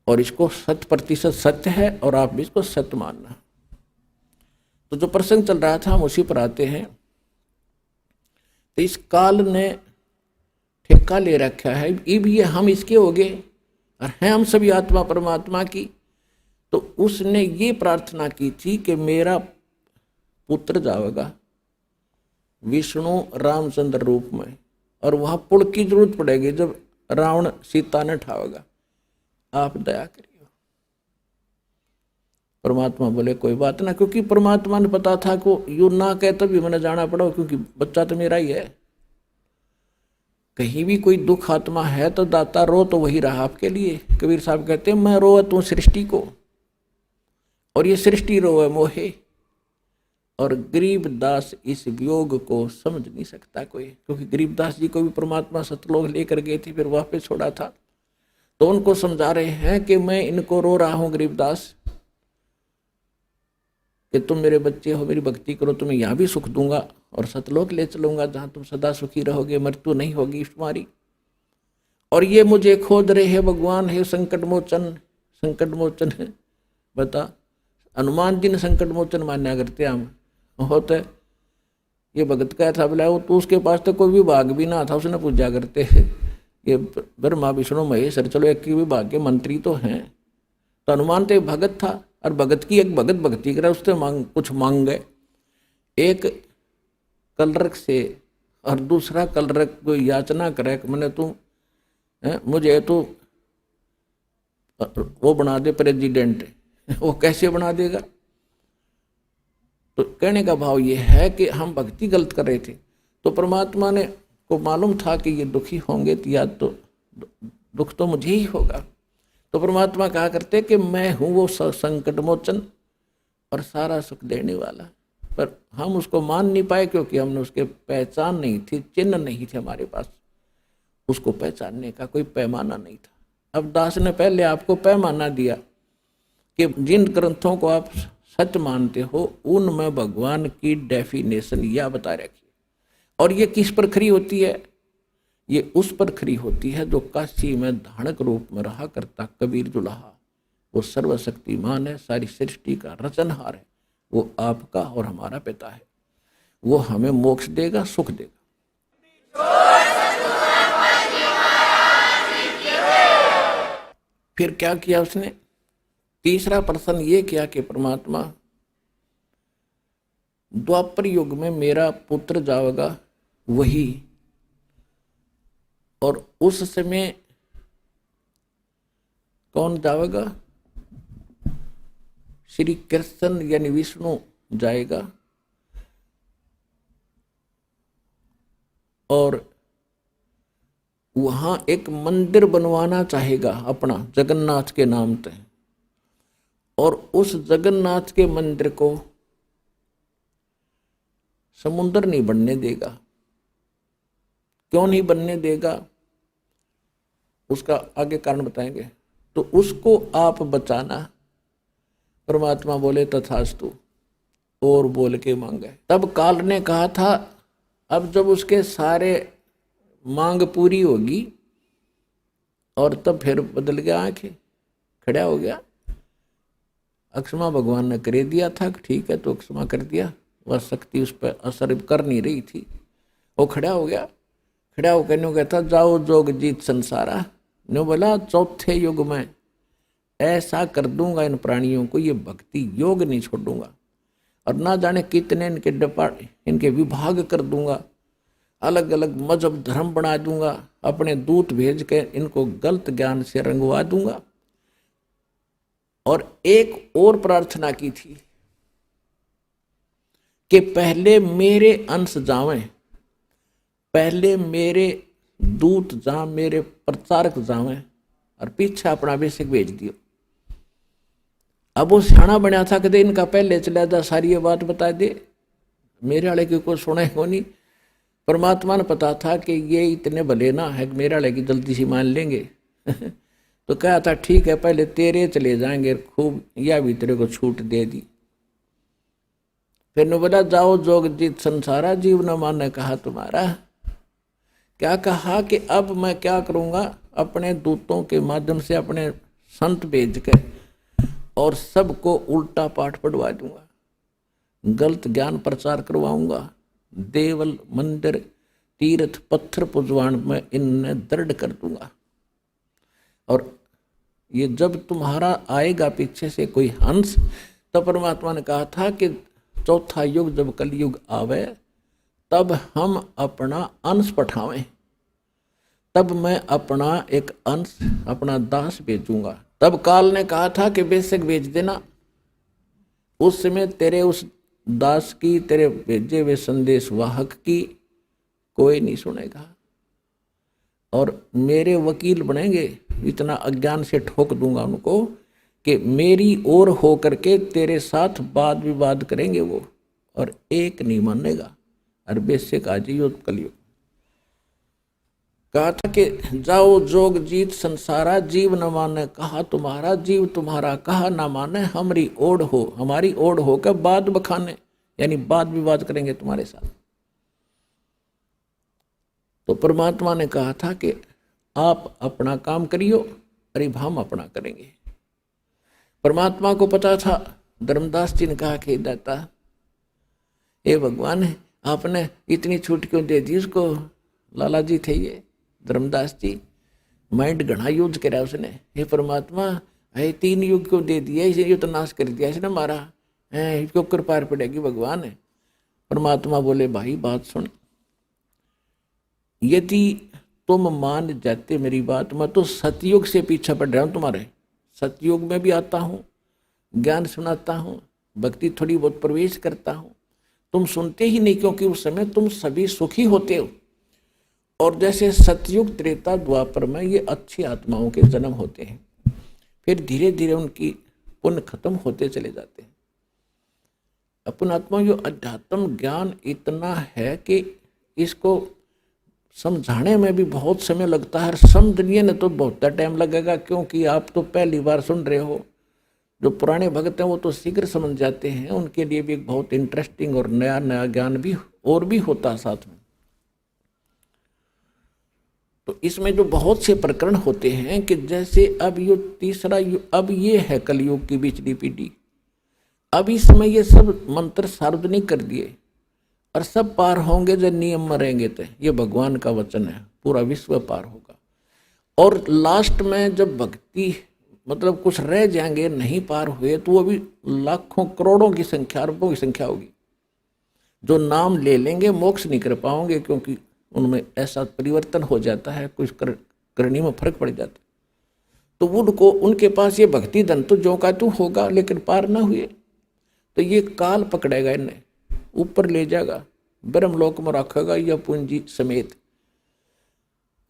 Speaker 1: और इसको 100% सत्य है और आप भी इसको सत्य मानना। तो जो प्रसंग चल रहा था हम उसी पर आते हैं। तो इस काल ने ठेका ले रखा है, ये हम इसके हो गए और हैं हम सभी आत्मा परमात्मा की। तो उसने ये प्रार्थना की थी कि मेरा पुत्र जाएगा विष्णु रामचंद्र रूप में, और वहां पुल की जरूरत पड़ेगी जब रावण सीता ने ठावेगा, आप दया करिए। परमात्मा बोले कोई बात ना, क्योंकि परमात्मा ने पता था को यू ना कहे तभी मैंने जाना पड़ा, क्योंकि बच्चा तो मेरा ही है। कहीं भी कोई दुख आत्मा है तो दाता रो तो वही रहा आपके लिए। कबीर साहब कहते हैं मैं रो तू सृष्टि को, और ये सृष्टि रो है मोहे। और गरीबदास इस वियोग को समझ नहीं सकता कोई, क्योंकि गरीबदास जी को भी परमात्मा सतलोक लेकर गए थे, फिर वापस छोड़ा था। तो उनको समझा रहे हैं कि मैं इनको रो रहा हूं गरीबदास, कि तुम मेरे बच्चे हो, मेरी भक्ति करो, तुम्हें यहाँ भी सुख दूंगा और सतलोक ले चलूंगा जहां तुम सदा सुखी रहोगे, मृत्यु नहीं होगी तुम्हारी। और ये मुझे खोद रहे हैं भगवान है संकट मोचन। संकट मोचन है, बता हनुमान जी ने संकट मोचन मान्या करते हम होते। ये भगत का था बोला, वो तो उसके पास तो कोई विभाग भी ना था, उसने पूजा करते ये ब्रह्मा विष्णु महेश, चलो एक ही विभाग के मंत्री तो हैं। तो हनुमान तो एक भगत था, और भगत की एक भगत भक्ति करे, उससे कुछ मांग गए। एक कलरक से और दूसरा कलरक को याचना करे, मैंने तू मुझे तो वो बना दे प्रेसिडेंट। वो कैसे बना देगा? तो कहने का भाव ये है कि हम भक्ति गलत कर रहे थे, तो परमात्मा ने को मालूम था कि ये दुखी होंगे, तो या तो दुख तो मुझे ही होगा। तो परमात्मा कहा करते कि मैं हूँ वो संकट मोचन और सारा सुख देने वाला। पर हम उसको मान नहीं पाए, क्योंकि हमने उसके पहचान नहीं थी, चिन्ह नहीं थे हमारे पास, उसको पहचानने का कोई पैमाना नहीं था। अब दास ने पहले आपको पैमाना दिया कि जिन ग्रंथों को आप सत्य मानते हो उनमें भगवान की डेफिनेशन यह बता रखी। और ये किस पर खरी होती है? ये उस पर खरी होती है जो काशी में धानक रूप में रहा करता कबीर दुल्हा। वो सर्वशक्तिमान है, सारी सृष्टि का रचनहार है, वो आपका और हमारा पिता है। वो हमें मोक्ष देगा, सुख देगा। फिर क्या किया उसने? तीसरा प्रश्न ये किया कि परमात्मा द्वापर युग में मेरा पुत्र जाएगा वही, और उस समय कौन जाएगा? श्री कृष्ण यानी विष्णु जाएगा, और वहां एक मंदिर बनवाना चाहेगा अपना जगन्नाथ के नाम पे, और उस जगन्नाथ के मंदिर को समुद्र नहीं बनने देगा। क्यों नहीं बनने देगा? उसका आगे कारण बताएंगे। तो उसको आप बचाना। परमात्मा बोले तथास्तु, और बोल के मांगे। तब काल ने कहा था, अब जब उसके सारे मांग पूरी होगी और तब फिर बदल गया, आंखें खड़ा हो गया। अक्षमा भगवान ने कर दिया था, ठीक है तो क्षमा कर दिया, वह शक्ति उस पर असर कर नहीं रही थी। वो खड़ा हो गया, खड़ा होकर न्यू कहता जाओ जोग जीत संसारा। न्यू बोला चौथे युग में ऐसा कर दूंगा इन प्राणियों को, ये भक्ति योग नहीं छोड़ूंगा, और ना जाने कितने इनके इनके विभाग कर दूंगा, अलग अलग मजहब धर्म बना दूंगा, अपने दूत भेज के इनको गलत ज्ञान से रंगवा दूंगा। और एक और प्रार्थना की थी कि पहले मेरे अंश जावें, पहले मेरे दूत जा, मेरे प्रचारक जावें, और पीछे अपना बेसिक भेज दियो। अब वो सियाना बना था कि इनका पहले चला जा, सारी ये बात बता दे, मेरे वाले की कोई सुने हो नहीं। परमात्मा ने पता था कि ये इतने भले ना है, मेरे वाले की जल्दी से मान लेंगे तो कहा था ठीक है पहले तेरे चले जाएंगे, खूब या भी तेरे को छूट दे दी। फिर ने बोला जाओ जोग जीत संसारा, जीव न माने कहा तुम्हारा। क्या कहा कि अब मैं क्या करूंगा, अपने दूतों के माध्यम से अपने संत भेज के और सबको उल्टा पाठ पढ़वा दूंगा, गलत ज्ञान प्रचार करवाऊंगा, देवल मंदिर तीर्थ पत्थर पुजवान में इन्हें दृढ़ कर दूंगा। और ये जब तुम्हारा आएगा पीछे से कोई हंस, तो परमात्मा ने कहा था कि चौथा युग जब कलयुग आवे तब हम अपना अंश पठावें, तब मैं अपना एक अंश अपना दास भेजूंगा। तब काल ने कहा था कि बेशक भेज देना, उस समय तेरे उस दास की, तेरे भेजे हुए संदेश वाहक की कोई नहीं सुनेगा, और मेरे वकील बनेंगे। इतना अज्ञान से ठोक दूंगा उनको कि मेरी ओर हो करके तेरे साथ वाद विवाद करेंगे वो, और एक नहीं मानेगा। और बेशक आज ही कलयुग कहा था कि जाओ जोग जीत संसारा, जीव न माने कहा तुम्हारा, जीव तुम्हारा कहा ना माने, हमारी ओढ़ हो, हमारी ओढ़ होकर बाद बखाने, यानी वाद विवाद करेंगे तुम्हारे साथ। तो परमात्मा ने कहा था कि आप अपना काम करियो, अरे हम अपना करेंगे। परमात्मा को पता था। धर्मदास जी ने कहा कि दाता हे भगवान, आपने इतनी छूट क्यों दे दी उसको। लाला जी थे ये धर्मदास जी, माइंड घना यूज करा उसने। हे परमात्मा, हे 3 युग क्यों दे दिया, इसे ये तो नाश कर दिया इसने मारा है, इसको कृपा पड़ेगी भगवान। परमात्मा बोले भाई बात सुन, यदि तुम मान जाते मेरी बात, मैं तो सतयुग से पीछा पड़ रहा हूं तुम्हारे। सतयुग में भी आता हूं, ज्ञान सुनाता हूं, भक्ति थोड़ी बहुत प्रवेश करता हूं, तुम सुनते ही नहीं, क्योंकि उस समय तुम सभी सुखी होते हो। और जैसे सतयुग त्रेता द्वापर में ये अच्छी आत्माओं के जन्म होते हैं, फिर धीरे धीरे उनकी पुण्य खत्म होते चले जाते हैं। अपन आत्मा जो अध्यात्म ज्ञान इतना है कि इसको समझाने में भी बहुत समय लगता है, समझने में तो बहुत टाइम लगेगा, क्योंकि आप तो पहली बार सुन रहे हो। जो पुराने भक्त हैं वो तो शीघ्र समझ जाते हैं, उनके लिए भी एक बहुत इंटरेस्टिंग और नया नया ज्ञान भी और भी होता है साथ में। तो इसमें जो बहुत से प्रकरण होते हैं कि जैसे अब ये तीसरा युग, अब ये है कलयुग की पिछली पीढ़ी, अब इस समय ये सब मंत्र सार्वजनिक कर दिए और सब पार होंगे जब नियम में रहेंगे। तो ये भगवान का वचन है, पूरा विश्व पार होगा। और लास्ट में जब भक्ति मतलब कुछ रह जाएंगे नहीं पार हुए, तो वो भी लाखों करोड़ों की संख्या, अरबों की संख्या होगी, जो नाम ले लेंगे मोक्ष नहीं कर पाओगे, क्योंकि उनमें ऐसा परिवर्तन हो जाता है, कुछ करनी में फर्क पड़ जाता है। तो उनको उनके पास ये भक्ति धन तो जो का तू होगा, लेकिन पार ना हुए तो ये काल पकड़ेगा, इन्हें ऊपर ले जाएगा, ब्रह्मलोक में रखेगा या पूंजी समेत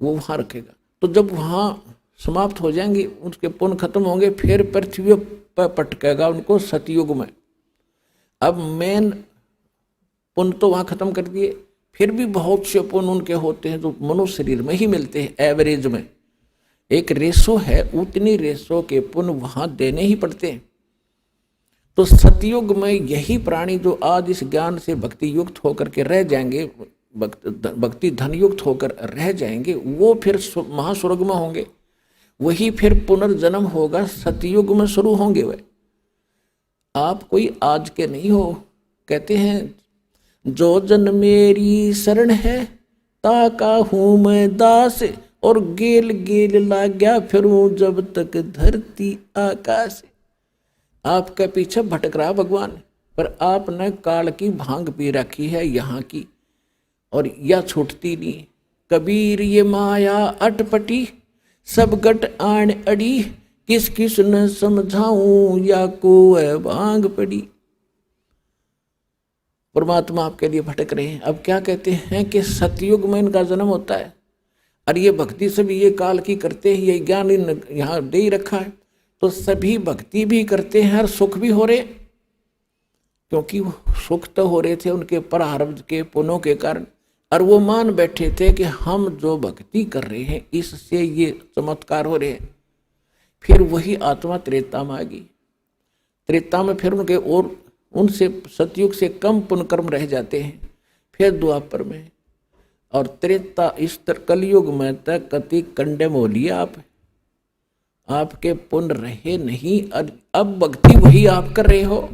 Speaker 1: वो वहां रखेगा। तो जब वहां समाप्त हो जाएंगे, उसके पुण्य खत्म होंगे, फिर पृथ्वी पर पटकेगा उनको सतयुग में। अब मेन पुण्य तो वहां खत्म कर दिए, फिर भी बहुत से पुण्य उनके होते हैं जो मनुष्य शरीर में ही मिलते हैं। एवरेज में एक रेशो है, उतनी रेशो के पुण्य वहां देने ही पड़ते हैं। तो सतयुग में यही प्राणी जो आज इस ज्ञान से भक्ति युक्त होकर के रह जाएंगे, भक्ति धनयुक्त होकर रह जाएंगे, वो फिर महास्वर्ग में होंगे, वही फिर पुनर्जन्म होगा, सतयुग में शुरू होंगे। वे आप कोई आज के नहीं हो। कहते हैं जो जन मेरी शरण है ताका हूं मैं दास, और गेल गेल लाग्या फिरूं जब तक धरती आकाश। आपके पीछे भटक रहा भगवान, पर आपने काल की भांग पी रखी है यहाँ की, और यह छूटती नहीं। कबीर ये माया अटपटी सब गट आण अड़ी, किस किस न समझाऊं या को है भांग पड़ी। परमात्मा आपके लिए भटक रहे हैं। अब क्या कहते हैं कि सतयुग में इनका जन्म होता है, और ये भक्ति सभी ये काल की करते हैं, ये ज्ञान इन यहाँ दे ही रखा है, तो सभी भक्ति भी करते हैं और सुख भी हो रहे, क्योंकि वो सुख तो हो रहे थे उनके प्रारब्ध के पुण्यों के कारण, और वो मान बैठे थे कि हम जो भक्ति कर रहे हैं इससे ये चमत्कार हो रहे हैं। फिर वही आत्मा त्रेता में आ गई। त्रेता में फिर उनके और उनसे सतयुग से कम पुण्य कर्म रह जाते हैं, फिर द्वापर में, और त्रेता इस कलयुग में तक कति कंडेम हो लिया। आपके पुण्य रहे नहीं, अब भक्ति वही आप कर रहे हो,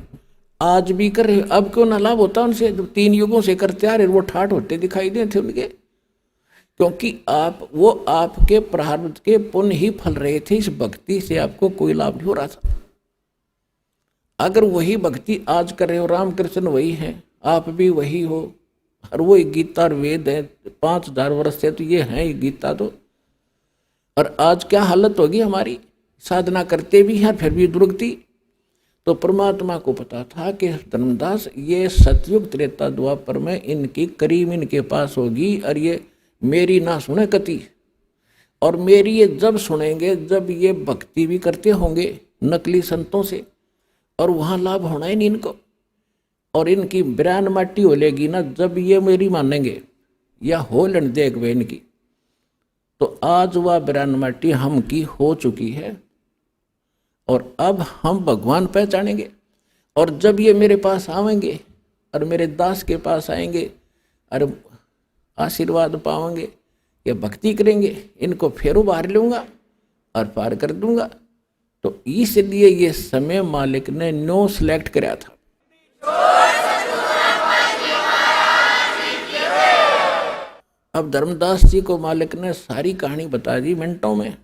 Speaker 1: आज भी कर रहे हो। अब क्यों ना लाभ होता उनसे, 3 युगों से करते आ रहे, वो ठाठ होते दिखाई देते उनके, क्योंकि वो आपके प्रारब्ध के पुण्य ही फल रहे थे। इस भक्ति से आपको कोई लाभ नहीं हो रहा था। अगर वही भक्ति आज कर रहे हो, रामकृष्ण वही है, आप भी वही हो, और वो गीता और वेद है 5000 वर्ष से, तो ये है गीता तो। और आज क्या हालत होगी हमारी, साधना करते भी हैं फिर भी दुर्गति। तो परमात्मा को पता था कि धर्मदास ये सतयुग त्रेता द्वापर में इनकी करीब इनके पास होगी, और ये मेरी ना सुने कति, और मेरी ये जब सुनेंगे जब ये भक्ति भी करते होंगे नकली संतों से, और वहाँ लाभ होना ही नहीं इनको, और इनकी बिरान माटी हो लेगी ना जब ये मेरी मानेंगे या हो लन देख वे इनकी। तो आज वह बिरान माटी हम की हो चुकी है, और अब हम भगवान पहचानेंगे। और जब ये मेरे पास आवेंगे और मेरे दास के पास आएंगे और आशीर्वाद पाएंगे या भक्ति करेंगे, इनको फिर उबार लूँगा और पार कर दूंगा। तो इसलिए ये समय मालिक ने नो सिलेक्ट कराया था। अब धर्मदास जी को मालिक ने सारी कहानी बता दी मिनटों में,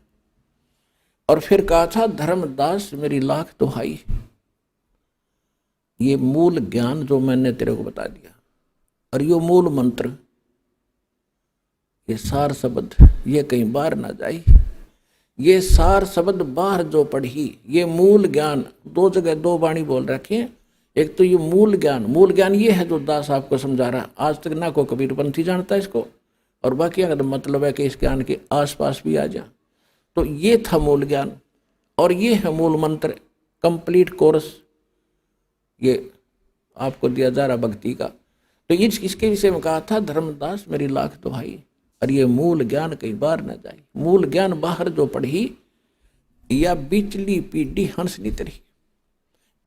Speaker 1: और फिर कहा था धर्मदास मेरी लाख दुहाई, ये मूल ज्ञान जो मैंने तेरे को बता दिया, और ये मूल मंत्र, ये सार शब्द ये कहीं बाहर ना जाए, ये सार शब्द बाहर जो पढ़ी, ये मूल ज्ञान 2 जगह 2 वाणी बोल रखे हैं। एक तो ये मूल ज्ञान ये है जो दास आपको समझा रहा, आज तक ना को कबीरपंथी जानता है इसको, और बाकी अगर मतलब है कि इस ज्ञान के आसपास भी आ जा। तो ये था मूल ज्ञान, और ये है मूल मंत्र, कंप्लीट कोर्स ये आपको दिया जा रहा भक्ति का। तो इसके विषय में कहा था धर्मदास मेरी लाख दुहाई, और ये मूल ज्ञान कहीं बाहर न जाए। मूल ज्ञान बाहर जो पढ़ी या बिचली पीढ़ी हंस नहीं तरी,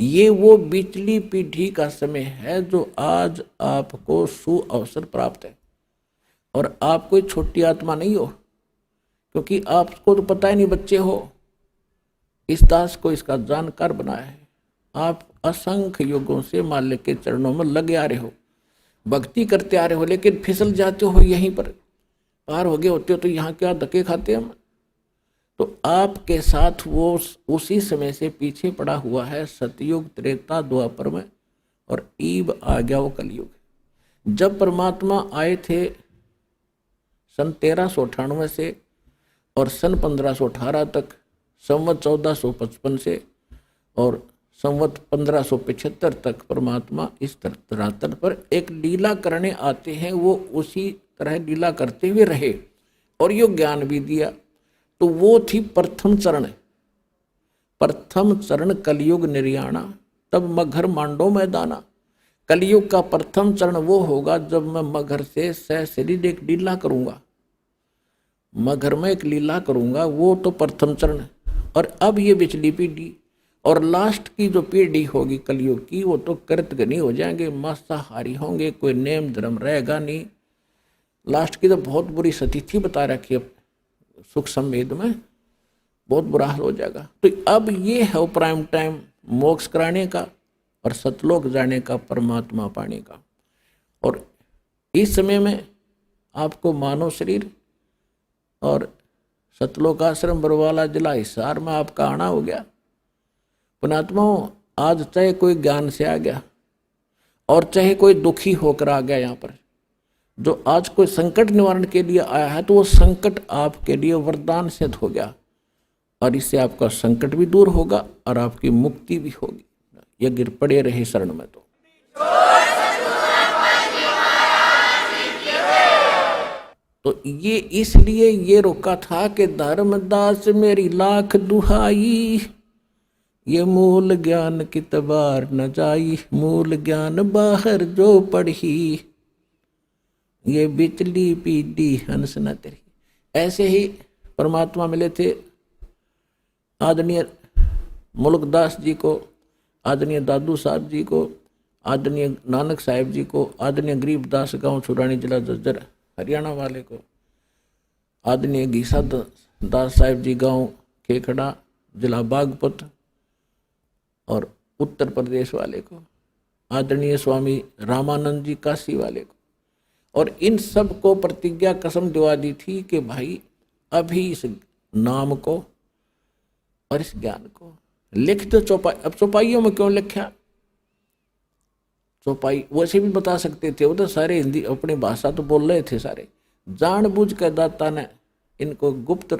Speaker 1: ये वो बिचली पीढ़ी का समय है जो आज आपको सुअवसर प्राप्त है। और आप कोई छोटी आत्मा नहीं हो, क्योंकि आपको तो पता ही नहीं बच्चे हो, इस दास को इसका जानकार बनाया है। आप असंख्य युगों से मालिक के चरणों में लगे आ रहे हो, भक्ति करते आ रहे हो, लेकिन फिसल जाते हो, यहीं पर पार हो गए होते हो तो यहाँ क्या धक्के खाते हम। तो आपके साथ वो उसी समय से पीछे पड़ा हुआ है सतयुग त्रेता द्वापर में, और ईब आ गया वो कलयुग। जब परमात्मा आए थे सन 1398 से और सन 1518 तक, संवत 1455 से और संवत 1575 तक परमात्मा इस धरातल पर एक लीला करने आते हैं। वो उसी तरह लीला करते हुए रहे और यो ज्ञान भी दिया। तो वो थी प्रथम चरण कलयुग निर्याणा, तब मगर मांडो मैदाना। कलयुग का प्रथम चरण वो होगा जब मैं मगर से सशरीर एक लीला करूंगा, मगर में एक लीला करूंगा, वो तो प्रथम चरण। और अब ये पिछली पीढ़ी और लास्ट की जो पीढ़ी होगी कलयुग की, वो तो कृतघ्नी हो जाएंगे, मांसाहारी होंगे, कोई नेम धर्म रहेगा नहीं, लास्ट की तो बहुत बुरी स्थिति बता रखी है सुख संवेद में, बहुत बुरा हाल हो जाएगा। तो अब ये है वो प्राइम टाइम मोक्ष कराने का और सतलोक जाने का, परमात्मा पाने का। और इस समय में आपको मानव शरीर और सतलोक आश्रम बरवाला जिला हिसार में आपका आना हो गया। पुणात्माओं, आज चाहे कोई ज्ञान से आ गया और चाहे कोई दुखी होकर आ गया यहाँ पर, जो आज कोई संकट निवारण के लिए आया है तो वो संकट आपके लिए वरदान सिद्ध हो गया और इससे आपका संकट भी दूर होगा और आपकी मुक्ति भी होगी। ये गिर पड़े रहे शरण में। तो ये इसलिए ये रोका था कि धर्मदास मेरी लाख दुहाई, ये मूल ज्ञान की तबार न जाई, मूल ज्ञान बाहर जो पढ़ी, ये बिचली पीडी हंस न तेरी। ऐसे ही परमात्मा मिले थे आदरणीय मुल्कदास जी को, आदरणीय दादू साहब जी को, आदरणीय नानक साहिब जी को, आदरणीय गरीबदास गांव छुरानी जिला जज्जर हरियाणा वाले को, आदरणीय गीसा दास साहिब जी गांव खेखड़ा जिला बागपत और उत्तर प्रदेश वाले को, आदरणीय स्वामी रामानंद जी काशी वाले को। और इन सब को प्रतिज्ञा कसम दिवा दी थी कि भाई अभी इस नाम को और इस ज्ञान को लिख दो चौपाई। अब चौपाइयों में क्यों लिखा? चौपाई वैसे भी बता सकते थे, वो तो सारे हिंदी अपनी भाषा तो बोल रहे थे सारे, जानबूझ कर दाता ने इनको गुप्त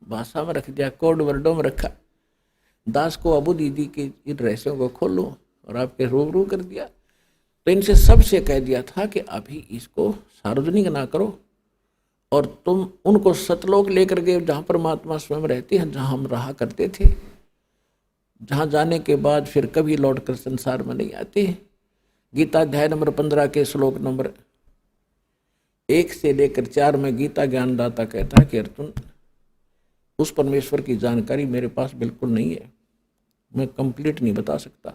Speaker 1: भाषा में रख दिया, कोड वर्डों में रखा। दास को अबू दीदी के इन रहस्यों को खोलो और आपके रूबरू कर दिया। तो इनसे सबसे कह दिया था कि अभी इसको सार्वजनिक ना करो और तुम उनको सतलोक लेकर गए जहाँ परमात्मा स्वयं रहते हैं, जहाँ हम रहा करते थे, जहाँ जाने के बाद फिर कभी लौट कर संसार में नहीं आते। गीता अध्याय नंबर 15 के श्लोक नंबर 1 से लेकर 4 में गीता ज्ञानदाता कहता है कि अर्जुन, उस परमेश्वर की जानकारी मेरे पास बिल्कुल नहीं है, मैं कंप्लीट नहीं बता सकता।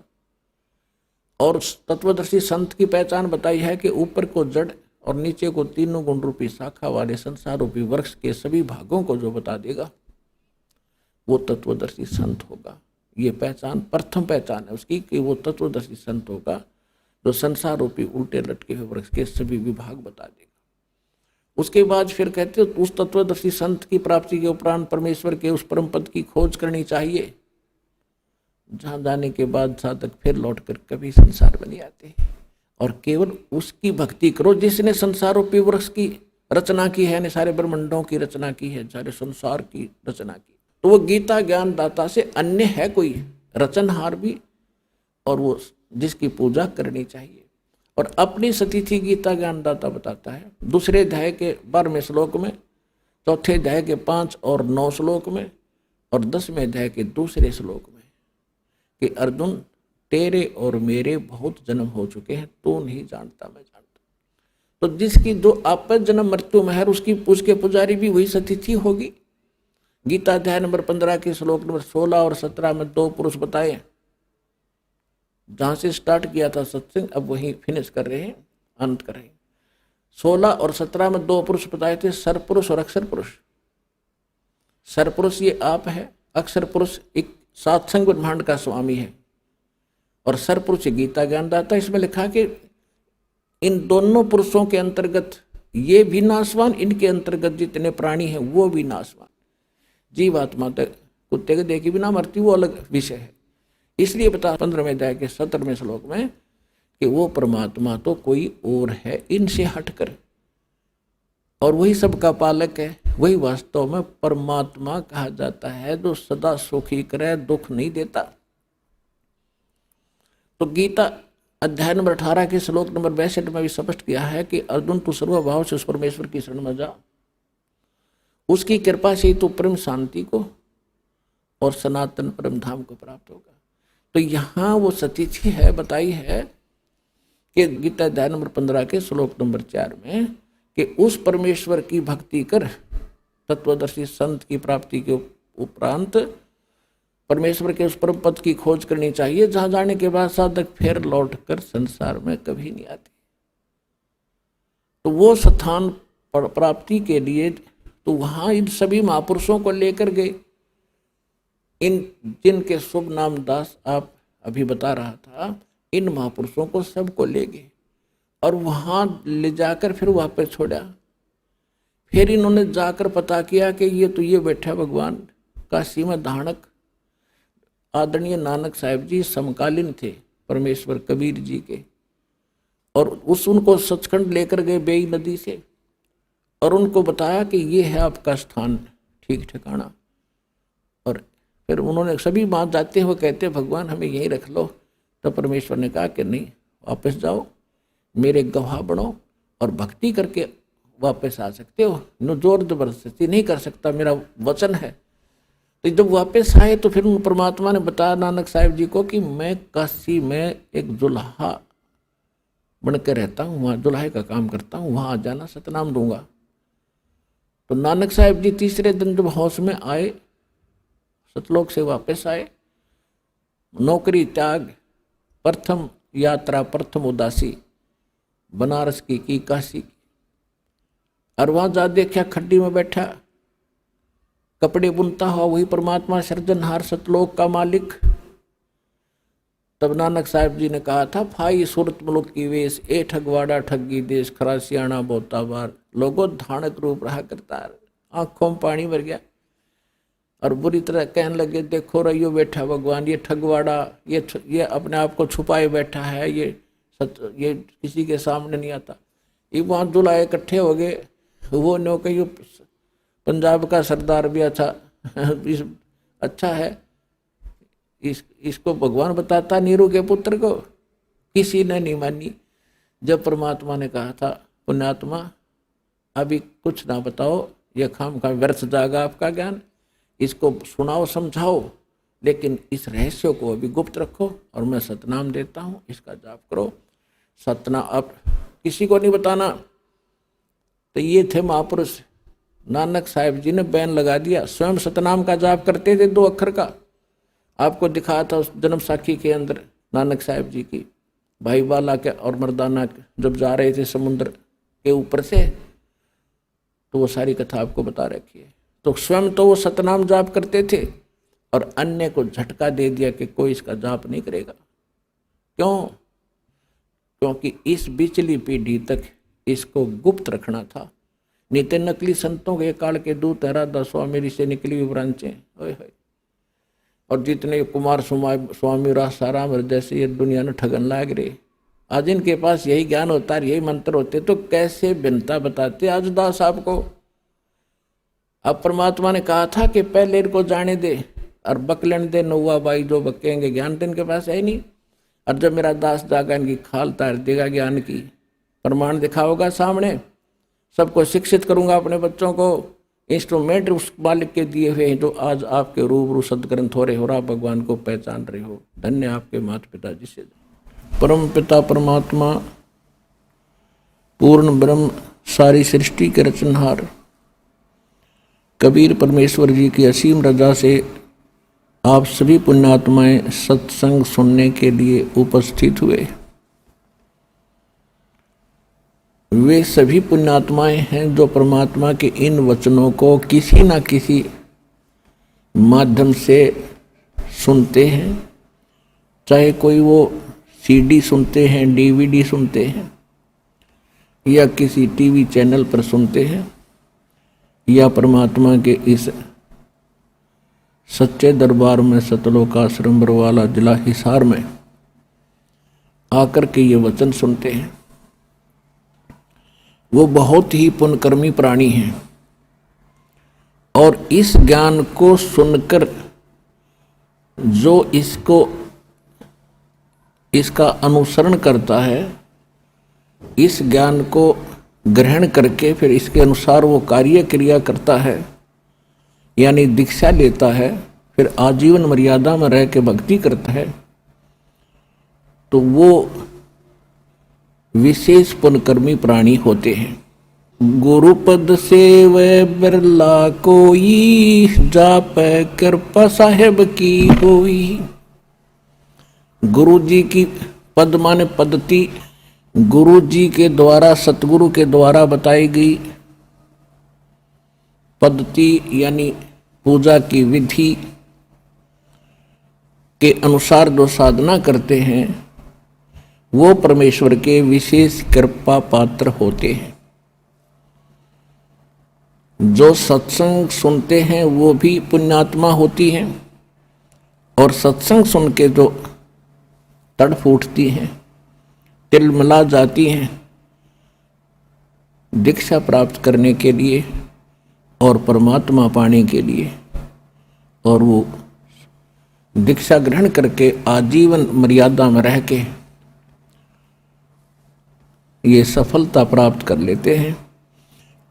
Speaker 1: और तत्वदर्शी संत की पहचान बताई है कि ऊपर को जड़ और नीचे को तीनों गुण रूपी शाखा वाले संसार रूपी वृक्ष के सभी भागों को जो बता देगा वो तत्वदर्शी संत होगा। ये पहचान प्रथम पहचान है उसकी कि वो तत्वदर्शी संत होगा जो संसार रूपी उल्टे लटके हुए वृक्ष के सभी विभाग बता देगा। उसके बाद फिर कहते हो उस तत्वदर्शी संत की प्राप्ति के उपरांत परमेश्वर के उस परम पद की खोज करनी चाहिए, जहाँ जाने के बाद साधक फिर लौटकर कभी संसार में नहीं आते और केवल उसकी भक्ति करो जिसने संसार रूपी वृक्ष की रचना की है, ने सारे ब्रह्मांडों की रचना की है, सारे संसार की रचना की। तो वो गीता ज्ञान दाता से अन्य है कोई रचनहार भी, और वो जिसकी पूजा करनी चाहिए। और अपनी स्थिति गीता ज्ञान दाता बताता है दूसरे अध्याय के 12वें श्लोक में, चौथे अध्याय के 5 और 9 श्लोक में और 10वें अध्याय के दूसरे श्लोक में कि अर्जुन, तेरे और मेरे बहुत जन्म हो चुके हैं, तू नहीं जानता मैं जानता। तो जिसकी जो आपस जन्म मृत्यु में है उसकी पूज के पुजारी भी वही स्थिति होगी। गीता अध्याय नंबर 15 के श्लोक नंबर 16 और 17 में 2 पुरुष बताए, जहां से स्टार्ट किया था सत्संग अब वहीं फिनिश कर रहे हैं, अंत कर रहे हैं। 16 और 17 में 2 पुरुष बताए थे, सरपुरुष और अक्षर पुरुष। सरपुरुष ये आप है, अक्षर पुरुष एक सात्संग ब्रह्मांड का स्वामी है और सरपुरुष गीता ज्ञानदाता। इसमें लिखा कि इन दोनों पुरुषों के अंतर्गत ये भी नाशवान, इनके अंतर्गत जितने प्राणी हैं वो भी नाशवान। जीवात्मा तक कुत्ते के देखी बिना मरती, वो अलग विषय है। इसलिए बता 15वें अध्याय के 17वें श्लोक में कि वो परमात्मा तो कोई और है इनसे हटकर, और वही सबका पालक है। वही वास्तव में परमात्मा कहा जाता है जो सदा सुखी करे, दुख नहीं देता। तो गीता अध्याय नंबर 18 के श्लोक नंबर 62 में भी स्पष्ट किया है कि अर्जुन, तू सर्वभाव से उस परमेश्वर की शरण में जा, उसकी कृपा से ही तू परम शांति को और सनातन परम धाम को प्राप्त होगा। तो यहाँ वो स्थिति है बताई है कि गीता अध्याय नंबर 15 के श्लोक नंबर 4 में कि उस परमेश्वर की भक्ति कर तत्वदर्शी संत की प्राप्ति के उपरांत परमेश्वर के उस परम पद की खोज करनी चाहिए, जहां जाने के बाद साधक फिर लौट कर संसार में कभी नहीं आते। तो वो स्थान प्राप्ति के लिए, तो वहां इन सभी महापुरुषों को लेकर गए। इन जिनके शुभ नाम दास आप अभी बता रहा था, इन महापुरुषों को सबको ले गए और वहां ले जाकर फिर वापस छोड़ा। फिर इन्होंने जाकर पता किया कि ये बैठा भगवान काशी में धाणक आदरणीय नानक साहिब जी समकालीन थे परमेश्वर कबीर जी के, और उनको सचखंड लेकर गए बेई नदी से और उनको बताया कि ये है आपका स्थान ठीक ठिकाना। और फिर उन्होंने सभी वहाँ जाते हुए कहते भगवान हमें यहीं रख लो। तो परमेश्वर ने कहा कि नहीं, वापस जाओ, मेरे गवाह बनो और भक्ति करके वापस आ सकते हो, नो जोर जबरदस्ती नहीं कर सकता, मेरा वचन है। तो जब वापस आए तो फिर उन परमात्मा ने बताया नानक साहिब जी को कि मैं काशी में एक जुल्हा बन के रहता हूँ, वहाँ जुल्हे का काम करता हूँ, वहाँ आ जाना, सतनाम दूंगा। तो नानक साहिब जी तीसरे दिन जब होश में आए, सतलोक से वापस आए, नौकरी त्याग, प्रथम यात्रा, प्रथम उदासी बनारस की काशी की, और वहां जा देखा खड्डी में बैठा कपड़े बुनता हुआ वही परमात्मा सृजनहार सतलोक का मालिक। तब नानक साहिब जी ने कहा था, फाई सूरत मुल्क की वेश, ए ठगवाड़ा ठगी देश, खरा सियाणा बोता बार, लोगों धानक रूप रहा करता। आंखों में पानी भर गया और बुरी तरह कहने लगे, देखो रहियो बैठा भगवान, ये ठगवाड़ा, ये अपने आप को छुपाए बैठा है, ये किसी के सामने नहीं आता। ये वहाँ दुलाए इकट्ठे हो गए, वो नो कही पंजाब का सरदार भी अच्छा है, इसको भगवान बताता नीरू के पुत्र को, किसी ने नहीं मानी। जब परमात्मा ने कहा था, पुण्यात्मा अभी कुछ ना बताओ, यह खाम व्यर्थ जाएगा आपका ज्ञान, इसको सुनाओ समझाओ, लेकिन इस रहस्य को अभी गुप्त रखो और मैं सतनाम देता हूँ, इसका जाप करो। सतनाम अब किसी को नहीं बताना। तो ये थे महापुरुष। नानक साहिब जी ने बैन लगा दिया, स्वयं सतनाम का जाप करते थे 2 अक्षर का। आपको दिखाया था उस जन्म साखी के अंदर नानक साहिब जी की, भाई बाला के और मर्दाना जब जा रहे थे समुद्र के ऊपर से, तो वो सारी कथा आपको बता रखी है। तो स्वयं तो वो सतनाम जाप करते थे और अन्य को झटका दे दिया कि कोई इसका जाप नहीं करेगा। क्यों? क्योंकि इस बिचली पीढ़ी तक इसको गुप्त रखना था। नित्य नकली संतों के काल के दूत राधा स्वामी से निकली हुई ब्रांचें, और जितने कुमार स्वामी रासाराम जैसे ये दुनिया में ठगन लाग रहे, आज इनके पास यही ज्ञान होता है, यही मंत्र होते, तो कैसे भिन्नता बताते आज दास आपको। अब परमात्मा ने कहा था कि पहले इनको जाने दे और बकलन दे, नौवा बाई जो बकेंगे, ज्ञान तो इनके पास है ही नहीं। और जब मेरा दास जागा इनकी खाल तार देगा ज्ञान की, प्रमाण दिखाओगा सामने, सबको शिक्षित करूंगा अपने बच्चों को, इंस्ट्रूमेंट उस मालिक के दिए हुए हैं जो आज आपके रूबरू सदग्रंथ हो रहे हो, आप भगवान को पहचान रहे हो। धन्य आपके माता पिता जी से। परम पिता परमात्मा पूर्ण ब्रह्म सारी सृष्टि के रचनहार कबीर परमेश्वर जी की असीम रजा से आप सभी पुण्यात्माएं सत्संग सुनने के लिए उपस्थित हुए। वे सभी पुण्यात्माएं हैं जो परमात्मा के इन वचनों को किसी न किसी माध्यम से सुनते हैं, चाहे कोई वो सीडी सुनते हैं, डीवीडी सुनते हैं, या किसी टीवी चैनल पर सुनते हैं, या परमात्मा के इस सच्चे दरबार में सतलोक आश्रम बरवाला जिला हिसार में आकर के ये वचन सुनते हैं। वो बहुत ही पुण्यकर्मी प्राणी हैं और इस ज्ञान को सुनकर जो इसका अनुसरण करता है, इस ज्ञान को ग्रहण करके फिर इसके अनुसार वो कार्य क्रिया करता है, यानी दीक्षा लेता है, फिर आजीवन मर्यादा में रह के भक्ति करता है, तो वो विशेष पुण्यकर्मी प्राणी होते हैं। गुरुपद सेवै बिरला कोई, जापै कृपा साहेब की होई। गुरु जी की पद माने पद्धति, गुरु जी के द्वारा, सतगुरु के द्वारा बताई गई पद्धति यानी पूजा की विधि के अनुसार जो साधना करते हैं वो परमेश्वर के विशेष कृपा पात्र होते हैं। जो सत्संग सुनते हैं वो भी पुण्यात्मा होती हैं, और सत्संग सुन के जो तड़फ उठती हैं, तिलमिला जाती हैं दीक्षा प्राप्त करने के लिए और परमात्मा पाने के लिए, और वो दीक्षा ग्रहण करके आजीवन मर्यादा में रह के ये सफलता प्राप्त कर लेते हैं,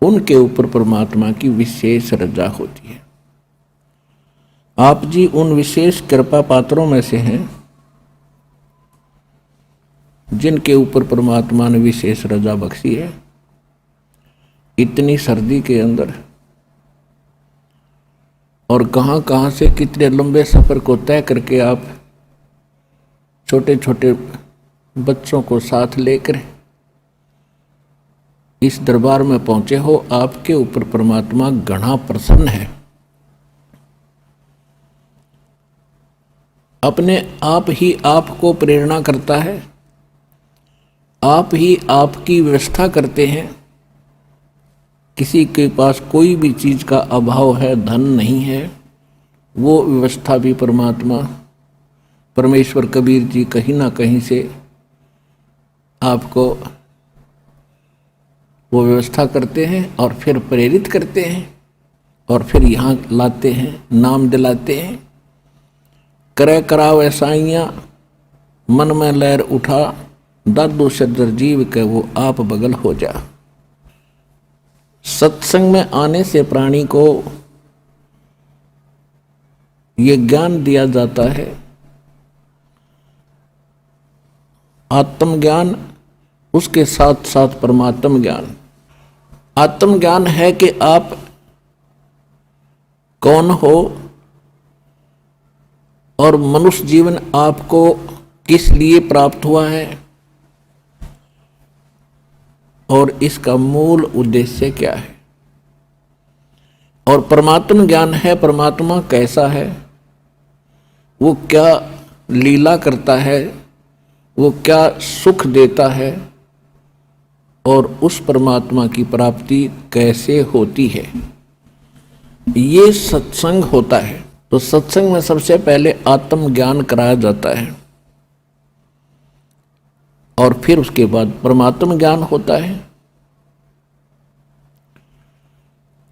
Speaker 1: उनके ऊपर परमात्मा की विशेष रजा होती है। आप जी उन विशेष कृपा पात्रों में से हैं जिनके ऊपर परमात्मा ने विशेष रजा बख्शी है। इतनी सर्दी के अंदर और कहाँ कहाँ से कितने लंबे सफ़र को तय करके आप छोटे छोटे बच्चों को साथ लेकर इस दरबार में पहुंचे हो। आपके ऊपर परमात्मा घना प्रसन्न है। अपने आप ही आपको प्रेरणा करता है, आप ही आपकी व्यवस्था करते हैं। किसी के पास कोई भी चीज़ का अभाव है, धन नहीं है, वो व्यवस्था भी परमात्मा परमेश्वर कबीर जी कहीं ना कहीं से आपको वो व्यवस्था करते हैं और फिर प्रेरित करते हैं और फिर यहाँ लाते हैं, नाम दिलाते हैं। करे कराव ऐसाइयाँ मन में लहर उठा, दादू सज्जर जीव के वो आप बगल हो जा। सत्संग में आने से प्राणी को ये ज्ञान दिया जाता है, आत्मज्ञान, उसके साथ साथ परमात्म ज्ञान। आत्मज्ञान है कि आप कौन हो और मनुष्य जीवन आपको किस लिए प्राप्त हुआ है और इसका मूल उद्देश्य क्या है। और परमात्म ज्ञान है परमात्मा कैसा है, वो क्या लीला करता है, वो क्या सुख देता है और उस परमात्मा की प्राप्ति कैसे होती है, ये सत्संग होता है। तो सत्संग में सबसे पहले आत्मज्ञान कराया जाता है और फिर उसके बाद परमात्म ज्ञान होता है।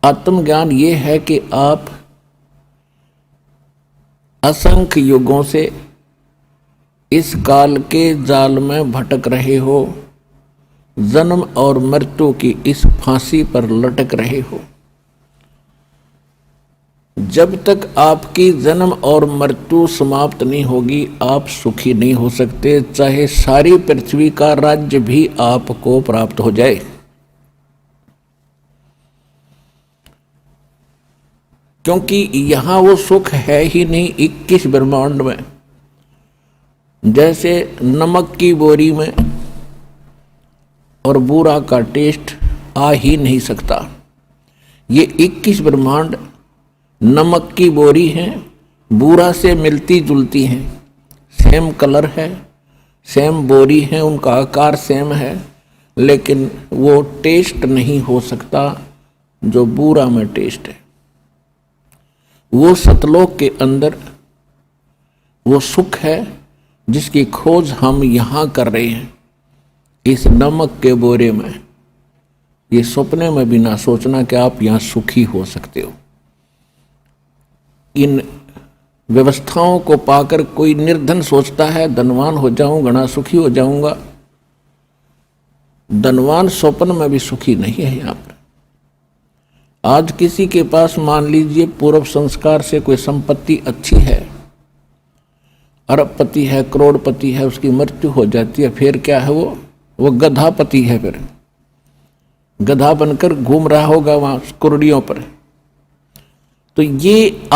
Speaker 1: आत्मज्ञान ये है कि आप असंख्य युगों से इस काल के जाल में भटक रहे हो, जन्म और मृत्यु की इस फांसी पर लटक रहे हो। जब तक आपकी जन्म और मृत्यु समाप्त नहीं होगी आप सुखी नहीं हो सकते, चाहे सारी पृथ्वी का राज्य भी आपको प्राप्त हो जाए। क्योंकि यहां वो सुख है ही नहीं 21 ब्रह्मांड में। जैसे नमक की बोरी में और बूरा का टेस्ट आ ही नहीं सकता, ये 21 ब्रह्मांड नमक की बोरी हैं, बूरा से मिलती जुलती हैं, सेम कलर है, सेम बोरी है, उनका आकार सेम है, लेकिन वो टेस्ट नहीं हो सकता जो बूरा में टेस्ट है। वो सतलोक के अंदर वो सुख है जिसकी खोज हम यहाँ कर रहे हैं इस नमक के बोरे में। ये सपने में भी ना सोचना कि आप यहाँ सुखी हो सकते हो। इन व्यवस्थाओं को पाकर कोई निर्धन सोचता है धनवान हो जाऊं, घना सुखी हो जाऊंगा। धनवान स्वप्न में भी सुखी नहीं है। यहाँ पर आज किसी के पास मान लीजिए पूर्व संस्कार से कोई संपत्ति अच्छी है, अरबपति है, करोड़पति है, उसकी मृत्यु हो जाती है, फिर क्या है वो गधापति है, फिर गधा बनकर घूम रहा होगा वहां कुर्डियों पर। तो ये